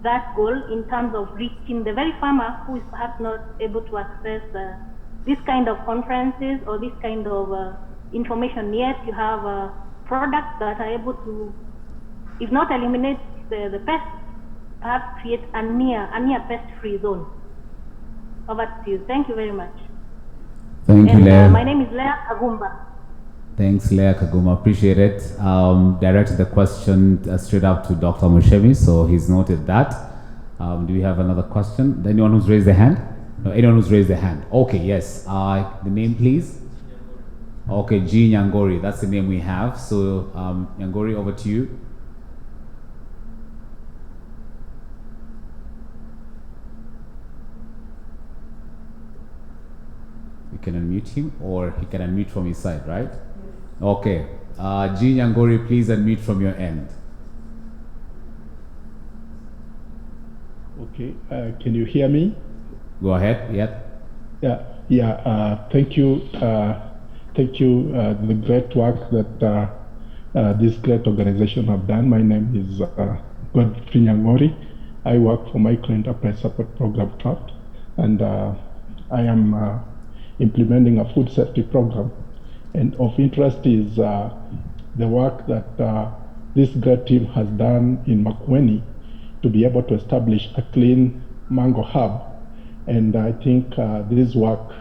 that goal in terms of reaching the very farmer who is perhaps not able to access this kind of conferences or this kind of information yet. You have products that are able to, if not eliminate the pest, perhaps create a near pest-free zone. Over to you. Thank you very much. Thank you, Leah. My name is Leah Kagumba. Thanks, Leah Kaguma. Appreciate it. Directed the question straight up to Dr. Mushemi, so he's noted that. Do we have another question? Anyone who's raised their hand? No, anyone who's raised their hand? Okay, yes. The name, please. Okay, G. Nyangori. That's the name we have. So, Nyangori, over to you. You can unmute him, or he can unmute from his side, right? Okay. G. Nyangori, please unmute from your end. Okay. Can you hear me? Go ahead. Yep. Yeah. Thank you. Thank you. The great work that this great organization have done. My name is Godfrey Nyangori. I work for Micro Enterprise Support Program Craft, and I am implementing a food safety program. And of interest is the work that this great team has done in Makueni to be able to establish a clean mango hub. And I think this work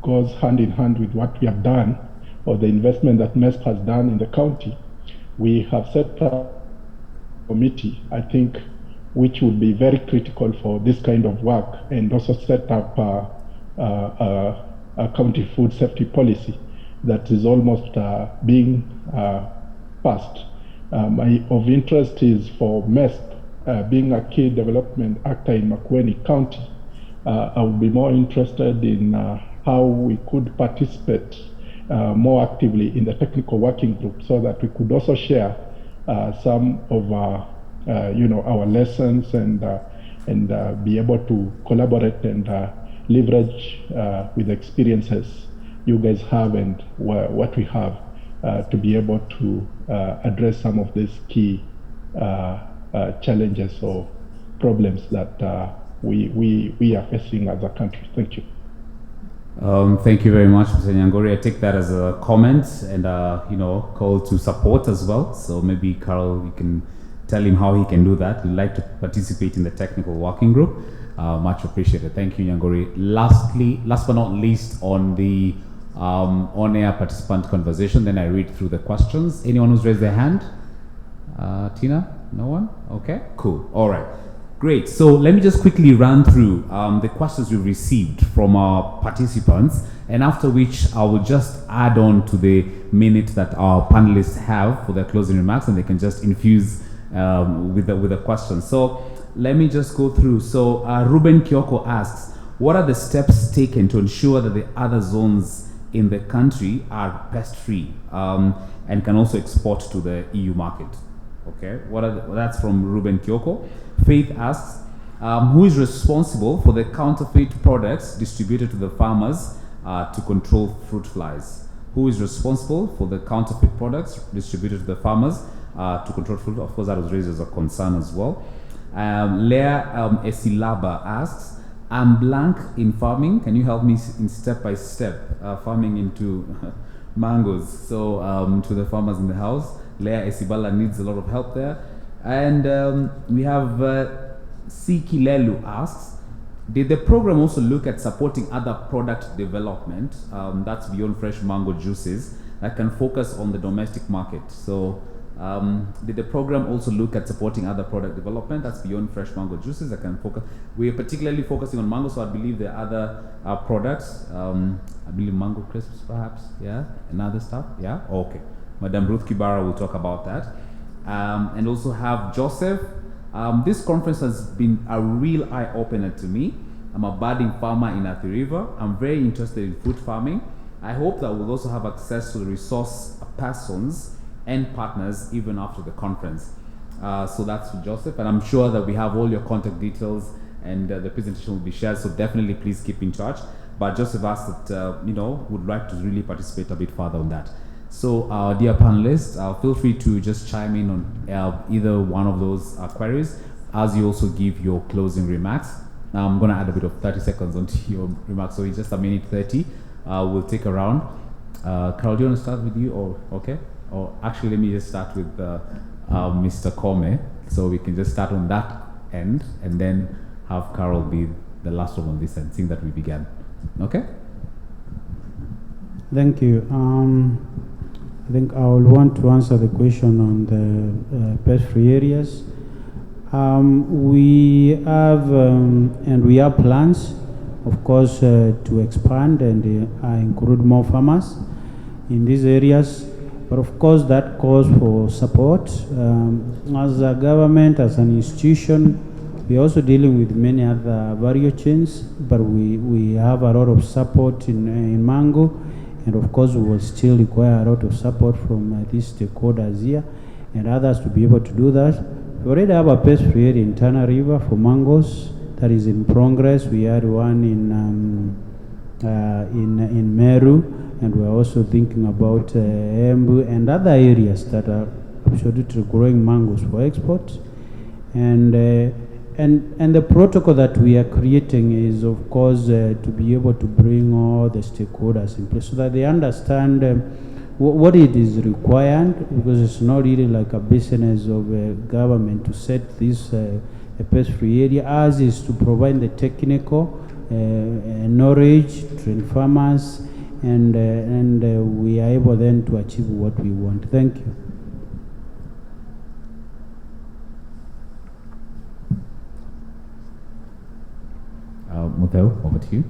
goes hand in hand with what we have done, or the investment that MESP has done in the county. We have set up a committee, I think, which would be very critical for this kind of work, and also set up a county food safety policy that is almost being passed. Of interest is for MESP, being a key development actor in Makueni County. I would be more interested in how we could participate more actively in the technical working group, so that we could also share some of our, our lessons, and be able to collaborate and leverage with the experiences you guys have and what we have to be able to address some of these key challenges or problems that we are facing as a country. Thank you. Thank you very much, Mr. Nyangori. I take that as a comment and call to support as well. So maybe Carol, you can tell him how he can do that. We'd like to participate in the technical working group. Much appreciated. Thank you, Nyangori. Last but not least, on the on-air participant conversation, then I read through the questions. Anyone who's raised their hand? Tina? No one? Okay, cool. All right. Great. So let me just quickly run through the questions we've received from our participants, and after which I will just add on to the minute that our panelists have for their closing remarks, and they can just infuse with the questions. So let me just go through. So Ruben Kyoko asks, what are the steps taken to ensure that the other zones in the country are pest-free and can also export to the EU market? Okay, that's from Ruben Kyoko. Faith asks, who is responsible for the counterfeit products distributed to the farmers to control fruit flies? Who is responsible for the counterfeit products distributed to the farmers to control fruit? Of course, that was raised as a concern as well. Leah Esilaba asks, I'm blank in farming. Can you help me in step-by-step farming into mangoes? So to the farmers in the house, Leah Esibala needs a lot of help there. And we have Siki Lelu asks, did the program also look at supporting other product development, that's beyond fresh mango juices, that can focus on the domestic market? So did the program also look at supporting other product development that's beyond fresh mango juices that can focus? We are particularly focusing on mango, so I believe there are other products. I believe mango crisps perhaps, yeah, and other stuff, yeah, okay. Madam Ruth Kibara will talk about that. And also have Joseph. This conference has been a real eye-opener to me. I'm a budding farmer in Athi River. I'm very interested in food farming. I hope that we'll also have access to the resource persons and partners even after the conference. So that's for Joseph, and I'm sure that we have all your contact details, and the presentation will be shared, so definitely please keep in touch. But Joseph asked that, would like to really participate a bit further on that. So, dear panelists, feel free to just chime in on either one of those queries as you also give your closing remarks. Now, I'm going to add a bit of 30 seconds onto your remarks, so it's just a minute 30. We'll take a round. Carol, do you want to start with you, or okay? Or actually, let me just start with Mr. Kome, so we can just start on that end, and then have Carol be the last one on this end, seeing that we began. Okay? Thank you. I think I will want to answer the question on the pest-free areas. We have and we have plans, of course, to expand and include more farmers in these areas. But of course, that calls for support. As a government, as an institution, we're also dealing with many other value chains, but we have a lot of support in mango. And of course, we will still require a lot of support from these stakeholders here and others to be able to do that. We already have a pest-free area in Tana River for mangoes that is in progress. We had one in in Meru, and we're also thinking about Embu and other areas that are absolutely growing mangoes for export. And the protocol that we are creating is, of course, to be able to bring all the stakeholders in place so that they understand what it is required, because it's not really like a business of government to set this a pest-free area, as is to provide the technical knowledge, train farmers, and we are able then to achieve what we want. Thank you. Mutheu, over to you.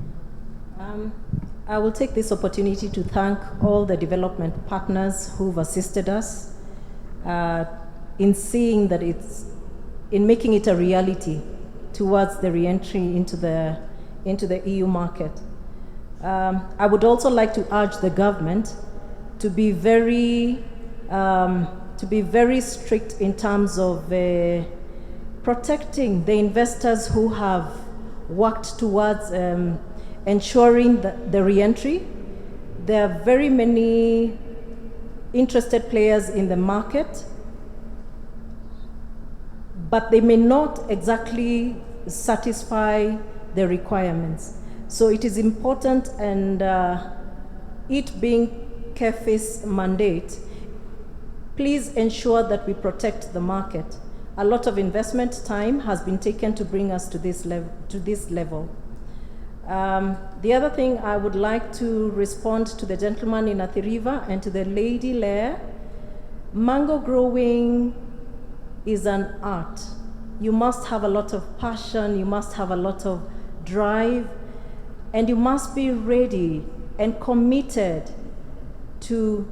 I will take this opportunity to thank all the development partners who've assisted us in seeing that in making it a reality towards the re-entry into the EU market. I would also like to urge the government to be very strict in terms of protecting the investors who have worked towards ensuring the re-entry. There are very many interested players in the market, but they may not exactly satisfy the requirements. So it is important, and it being KEFI's mandate, please ensure that we protect the market. A lot of investment time has been taken to bring us to this level. The other thing, I would like to respond to the gentleman in Athi River and to the lady Lair. Mango growing is an art. You must have a lot of passion, you must have a lot of drive, and you must be ready and committed to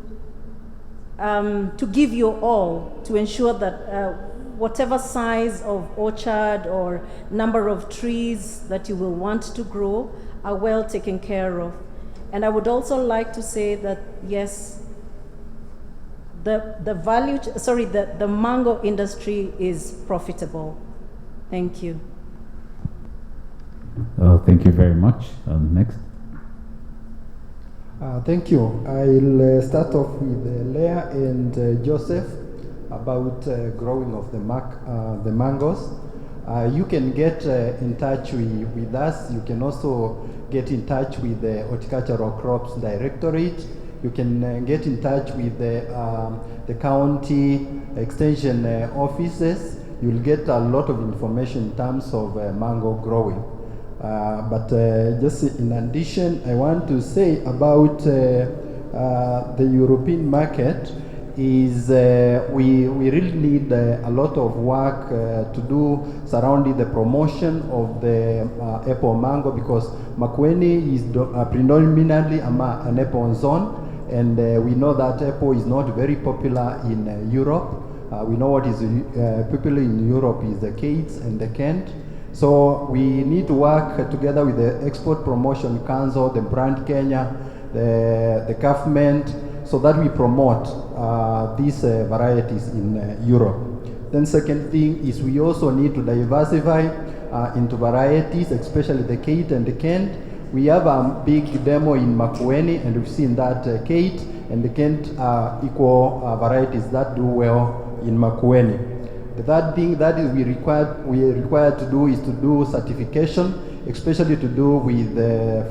give your all to ensure that whatever size of orchard or number of trees that you will want to grow are well taken care of. And I would also like to say that, yes, the mango industry is profitable. Thank you. Thank you very much. Next. Thank you. I'll start off with Leah and Joseph about growing of the mangoes. You can get in touch with us. You can also get in touch with the Horticultural Crops Directorate. You can get in touch with the county extension offices. You'll get a lot of information in terms of mango growing. But just in addition, I want to say about the European market is we really need a lot of work to do surrounding the promotion of the apple mango, because Makueni is predominantly an apple zone, and we know that apple is not very popular in Europe. We know what is popular in Europe is the Cates and the Kent. So we need to work together with the Export Promotion Council, the Brand Kenya, the government, so that we promote these varieties in Europe. Then second thing is we also need to diversify into varieties, especially the Kate and the Kent. We have a big demo in Makueni, and we've seen that Kate and the Kent are equal varieties that do well in Makueni. The third thing that is we are required to do is to do certification, especially to do with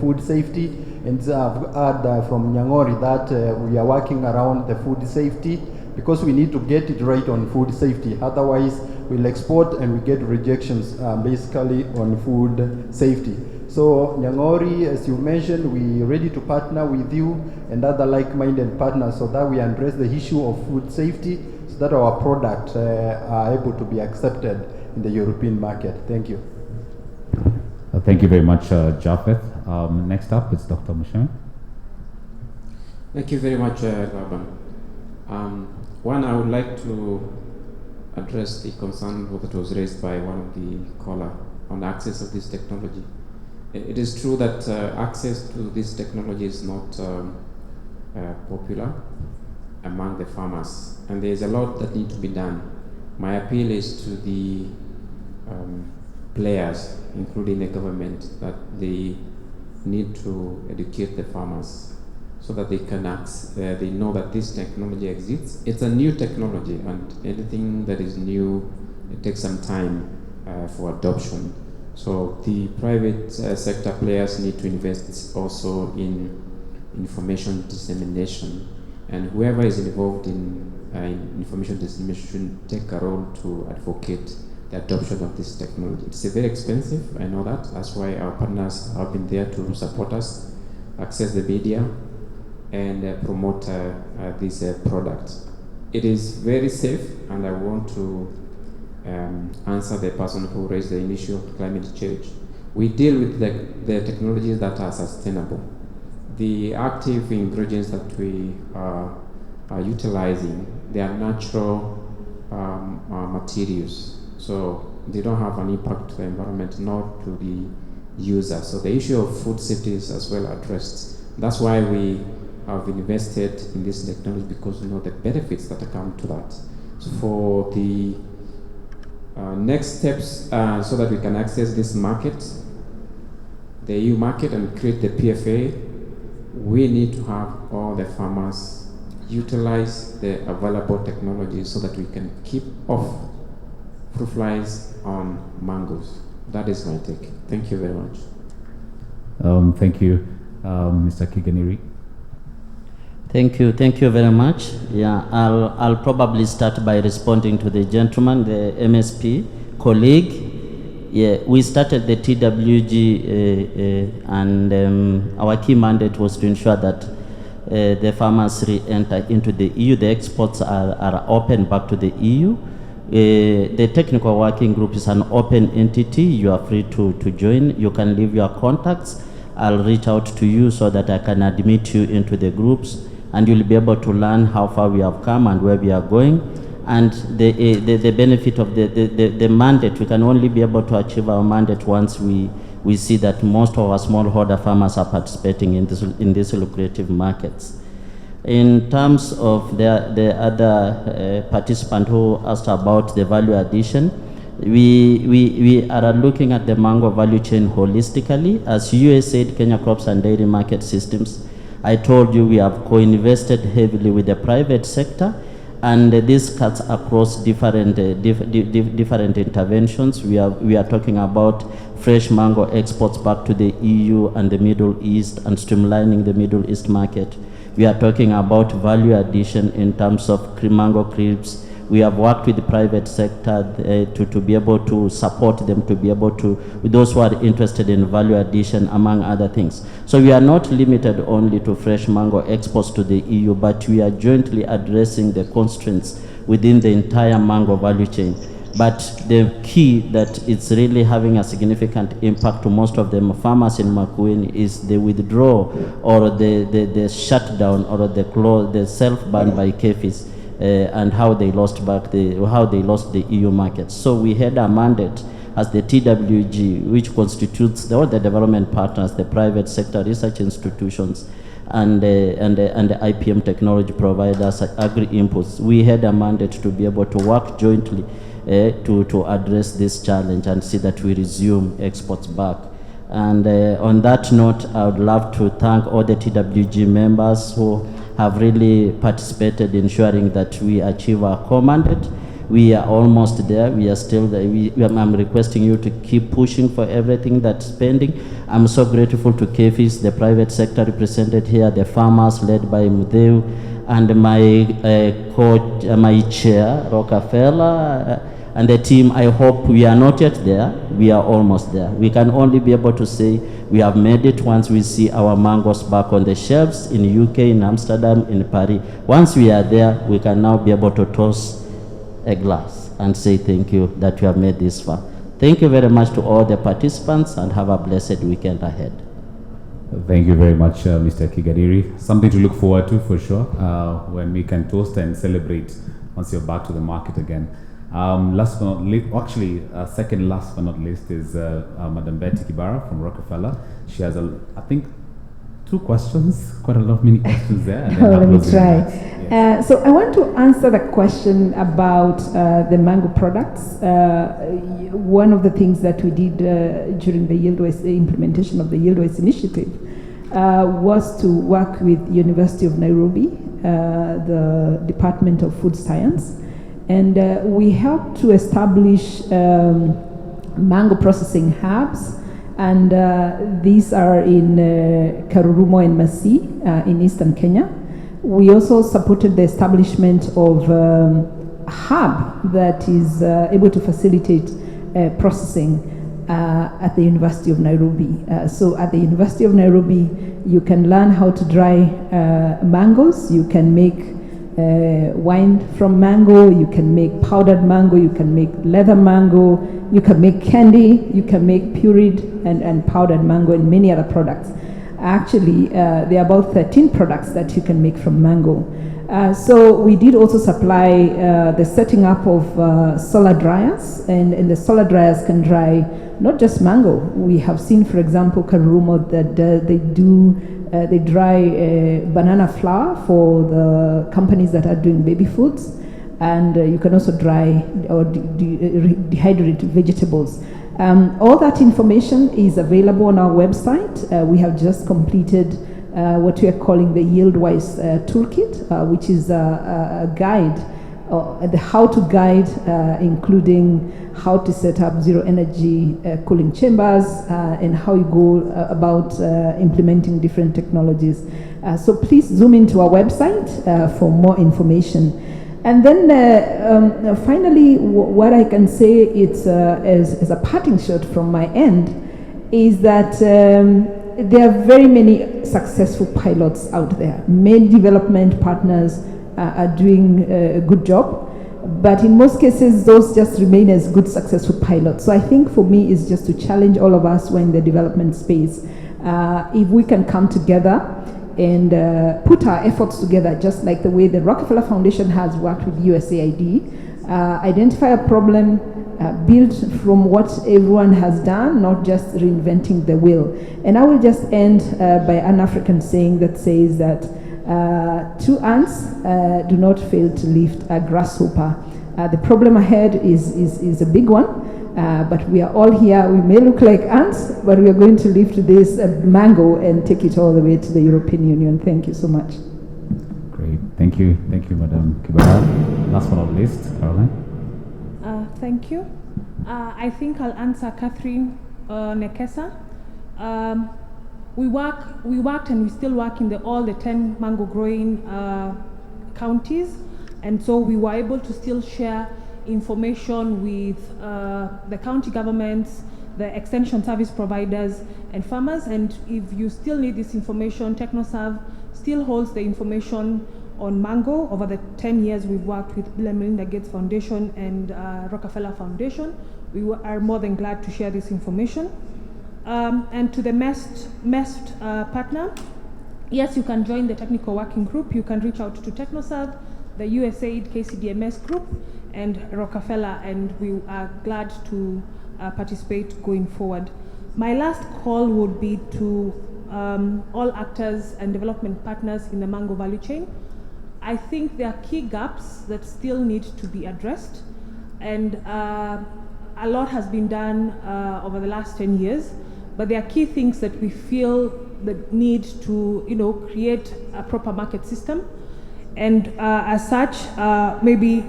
food safety. And I've heard from Nyangori that we are working around the food safety, because we need to get it right on food safety. Otherwise, we'll export and we get rejections basically on food safety. So Nyangori, as you mentioned, we're ready to partner with you and other like-minded partners so that we address the issue of food safety, so that our products are able to be accepted in the European market. Thank you. Thank you very much, Japheth. Next up is Dr. Mushem. Thank you very much, Laban. One, I would like to address the concern that was raised by one of the caller on access of this technology. It is true that access to this technology is not popular among the farmers, and there is a lot that needs to be done. My appeal is to the players, including the government, that they need to educate the farmers so that they can they know that this technology exists. It's a new technology, and anything that is new, it takes some time for adoption. So the private sector players need to invest also in information dissemination, and whoever is involved in information dissemination should take a role to advocate the adoption of this technology. It's very expensive, I know that. That's why our partners have been there to support us, access the media, and promote this product. It is very safe, and I want to answer the person who raised the issue of climate change. We deal with the technologies that are sustainable. The active ingredients that we are utilizing, they are natural materials, so they don't have an impact to the environment nor to the user. So the issue of food safety is as well addressed. That's why we have invested in this technology, because we know the benefits that come to that. So for the next steps, so that we can access this market, the EU market, and create the PFA, we need to have all the farmers utilize the available technologies so that we can keep off fruit flies on mangoes. That is my take. Thank you very much. Thank you, Mr. Kiganiri. Thank you very much. Yeah, I'll probably start by responding to the gentleman, the MSP colleague. Yeah, we started the TWG and our key mandate was to ensure that the farmers re-enter into the EU. The exports are open back to the EU. The technical working group is an open entity. You are free to join. You can leave your contacts. I'll reach out to you so that I can admit you into the groups, and you'll be able to learn how far we have come and where we are going. And the benefit of the mandate, we can only be able to achieve our mandate once we see that most of our smallholder farmers are participating in these lucrative markets. In terms of the other participant who asked about the value addition, we are looking at the mango value chain holistically. As USAID, Kenya Crops and Dairy Market Systems, I told you we have co-invested heavily with the private sector, and this cuts across different interventions. We are talking about fresh mango exports back to the EU and the Middle East and streamlining the Middle East market. We are talking about value addition in terms of mango crisps. We have worked with the private sector to be able to support them, to be able to, with those who are interested in value addition, among other things. So we are not limited only to fresh mango exports to the EU, but we are jointly addressing the constraints within the entire mango value chain. But the key that it's really having a significant impact to most of the farmers in Makueni is the withdrawal or the shutdown or the self-ban by KEFIS. And how they lost the EU market. So we had a mandate as the TWG, which constitutes all the development partners, the private sector, research institutions, and the IPM technology providers, agri-inputs. We had a mandate to be able to work jointly to address this challenge and see that we resume exports back. And on that note, I would love to thank all the TWG members who have really participated in ensuring that we achieve our core mandate. We are almost there. We are still there. I'm requesting you to keep pushing for everything that's pending. I'm so grateful to KEFIS, the private sector represented here, the farmers led by Mudeu, and my coach, my chair, Rockefeller, and the team. I hope we are not yet there. We are almost there. We can only be able to say we have made it once we see our mangoes back on the shelves in UK, in Amsterdam, in Paris. Once we are there, we can now be able to toss a glass and say thank you that you have made this far. Thank you very much to all the participants, and have a blessed weekend ahead. Thank you very much, Mr. Kigadiri. Something to look forward to for sure, when we can toast and celebrate once you're back to the market again. Last but not least, actually, second last but not least is Madam Betty Kibara from Rockefeller. She has, I think, 2 questions, quite a lot of many questions there. And Let me try. Yes. So I want to answer the question about the mango products. One of the things that we did during the YieldWise implementation of the YieldWise initiative was to work with University of Nairobi, the Department of Food Science, and we helped to establish mango processing hubs, and these are in Karurumo and Masi in eastern Kenya. We also supported the establishment of a hub that is able to facilitate processing at the University of Nairobi. So at the University of Nairobi, you can learn how to dry mangoes, you can make wine from mango, you can make powdered mango, you can make leather mango, you can make candy, you can make pureed and powdered mango, and many other products. Actually, there are about 13 products that you can make from mango. So we did also supply the setting up of solar dryers, and the solar dryers can dry not just mango. We have seen, for example, Karurumo, that they dry banana flour for the companies that are doing baby foods, and you can also dry or dehydrate vegetables. All that information is available on our website. We have just completed what we are calling the YieldWise Toolkit, which is a guide, the how-to guide, including how to set up zero-energy cooling chambers and how you go about implementing different technologies. So please zoom into our website for more information. And then finally, what I can say as a parting shot from my end is that there are very many successful pilots out there. Many development partners are doing a good job, but in most cases, those just remain as good, successful pilots. So I think for me, it's just to challenge all of us who are in the development space. If we can come together and put our efforts together, just like the way the Rockefeller Foundation has worked with USAID, identify a problem, build from what everyone has done, not just reinventing the wheel. And I will just end by an African saying that says that 2 ants do not fail to lift a grasshopper. The problem ahead is a big one. But we are all here. We may look like ants, but we are going to lift this mango and take it all the way to the European Union. Thank you so much. Great. Thank you, Madam Kibara. Last but not least, Caroline. Thank you. I think I'll answer Catherine Nekesa. We worked and we still work in all the 10 mango growing counties, and so we were able to still share information with the county governments, the extension service providers, and farmers. And if you still need this information, TechnoServe still holds the information on mango. Over the 10 years we've worked with Bill and Melinda Gates Foundation and Rockefeller Foundation. We are more than glad to share this information. And to the MEST partner, yes, you can join the technical working group. You can reach out to TechnoServe, the USAID KCDMS group, and Rockefeller, and we are glad to participate going forward. My last call would be to all actors and development partners in the mango value chain. I think there are key gaps that still need to be addressed, and a lot has been done over the last 10 years, but there are key things that we feel the need to create a proper market system. And as such, maybe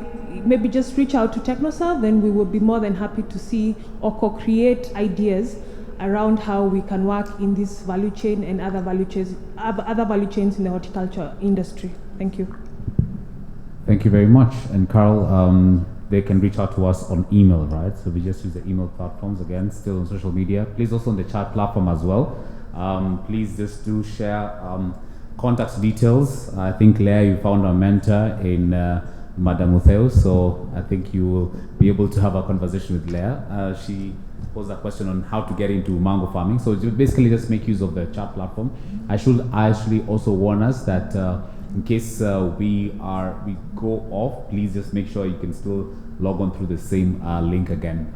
just reach out to TechnoServe, then we will be more than happy to see or co-create ideas around how we can work in this value chain and other value chains in the horticulture industry. Thank you. Thank you very much. And Carl, they can reach out to us on email, right? So we just use the email platforms, again, still on social media. Please also on the chat platform as well. Please just do share contact details. I think, Leah, you found a mentor in Madam Utheo, so I think you will be able to have a conversation with Leah. She posed a question on how to get into mango farming. So basically just make use of the chat platform. I should actually also warn us that in case we go off, please just make sure you can still log on through the same link again.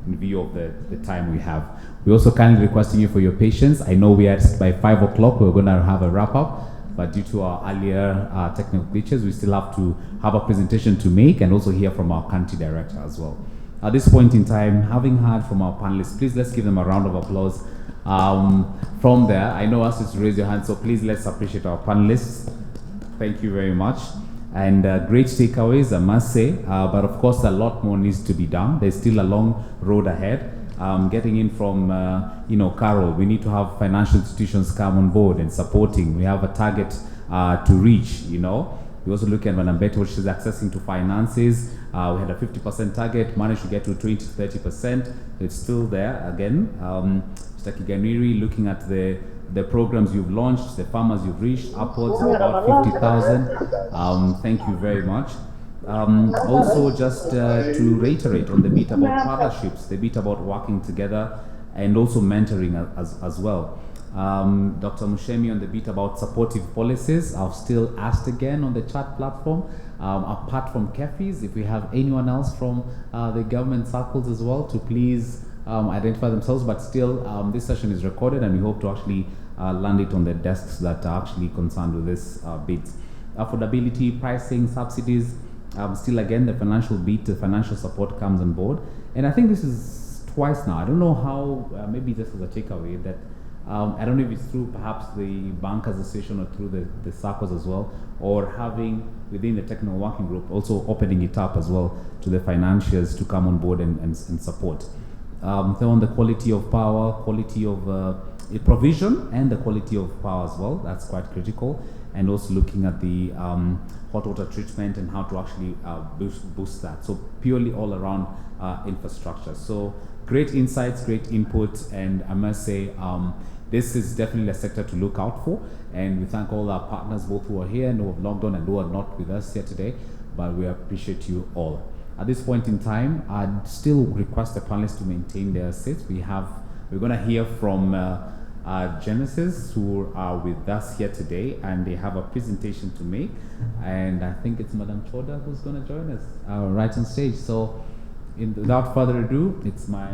in view of the time we have. We're also kindly requesting you for your patience. I know we are by 5 o'clock, we're going to have a wrap up, but due to our earlier technical glitches, we still have to have a presentation to make and also hear from our country director as well. At this point in time, having heard from our panelists, please let's give them a round of applause. From there, I know us is to raise your hand, so please let's appreciate our panelists. Thank you very much. And great takeaways, I must say, but of course a lot more needs to be done. There's still a long road ahead. Getting in from, Carol, we need to have financial institutions come on board and supporting. We have a target to reach, We also look at Madam Betty, what she's accessing to finances. We had a 50% target, managed to get to 20 to 30%. It's still there again. Mr. Kiganiri, looking at the programs you've launched, the farmers you've reached, upwards of about 50,000. Thank you very much. Also, just to reiterate on the bit about partnerships, the bit about working together and also mentoring as well. Dr. Mushemi on the bit about supportive policies. I've still asked again on the chat platform, apart from KEFIs, if we have anyone else from the government circles as well to please identify themselves, but still this session is recorded and we hope to actually land it on the desks that are actually concerned with this bit. Affordability, pricing, subsidies, still again the financial bit, the financial support comes on board. And I think this is twice now. I don't know how, maybe this is a takeaway that I don't know if it's through perhaps the Bankers Association or through the circles as well, or having within the technical working group also opening it up as well to the financiers to come on board and support. So on the quality of power, quality of provision and the quality of power as well, that's quite critical. And also looking at the hot water treatment and how to actually boost that. So purely all around infrastructure. So great insights, great input, and I must say this is definitely a sector to look out for. And we thank all our partners, both who are here and who have logged on and who are not with us here today, but we appreciate you all. At this point in time, I'd still request the panelists to maintain their seats. We're going to hear from Genesis, who are with us here today, and they have a presentation to make. And I think it's Madam Choda who's going to join us right on stage. So without further ado, it's my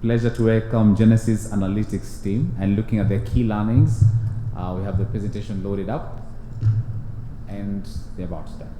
pleasure to welcome Genesis Analytics team. And looking at their key learnings, we have the presentation loaded up, and they're about to start.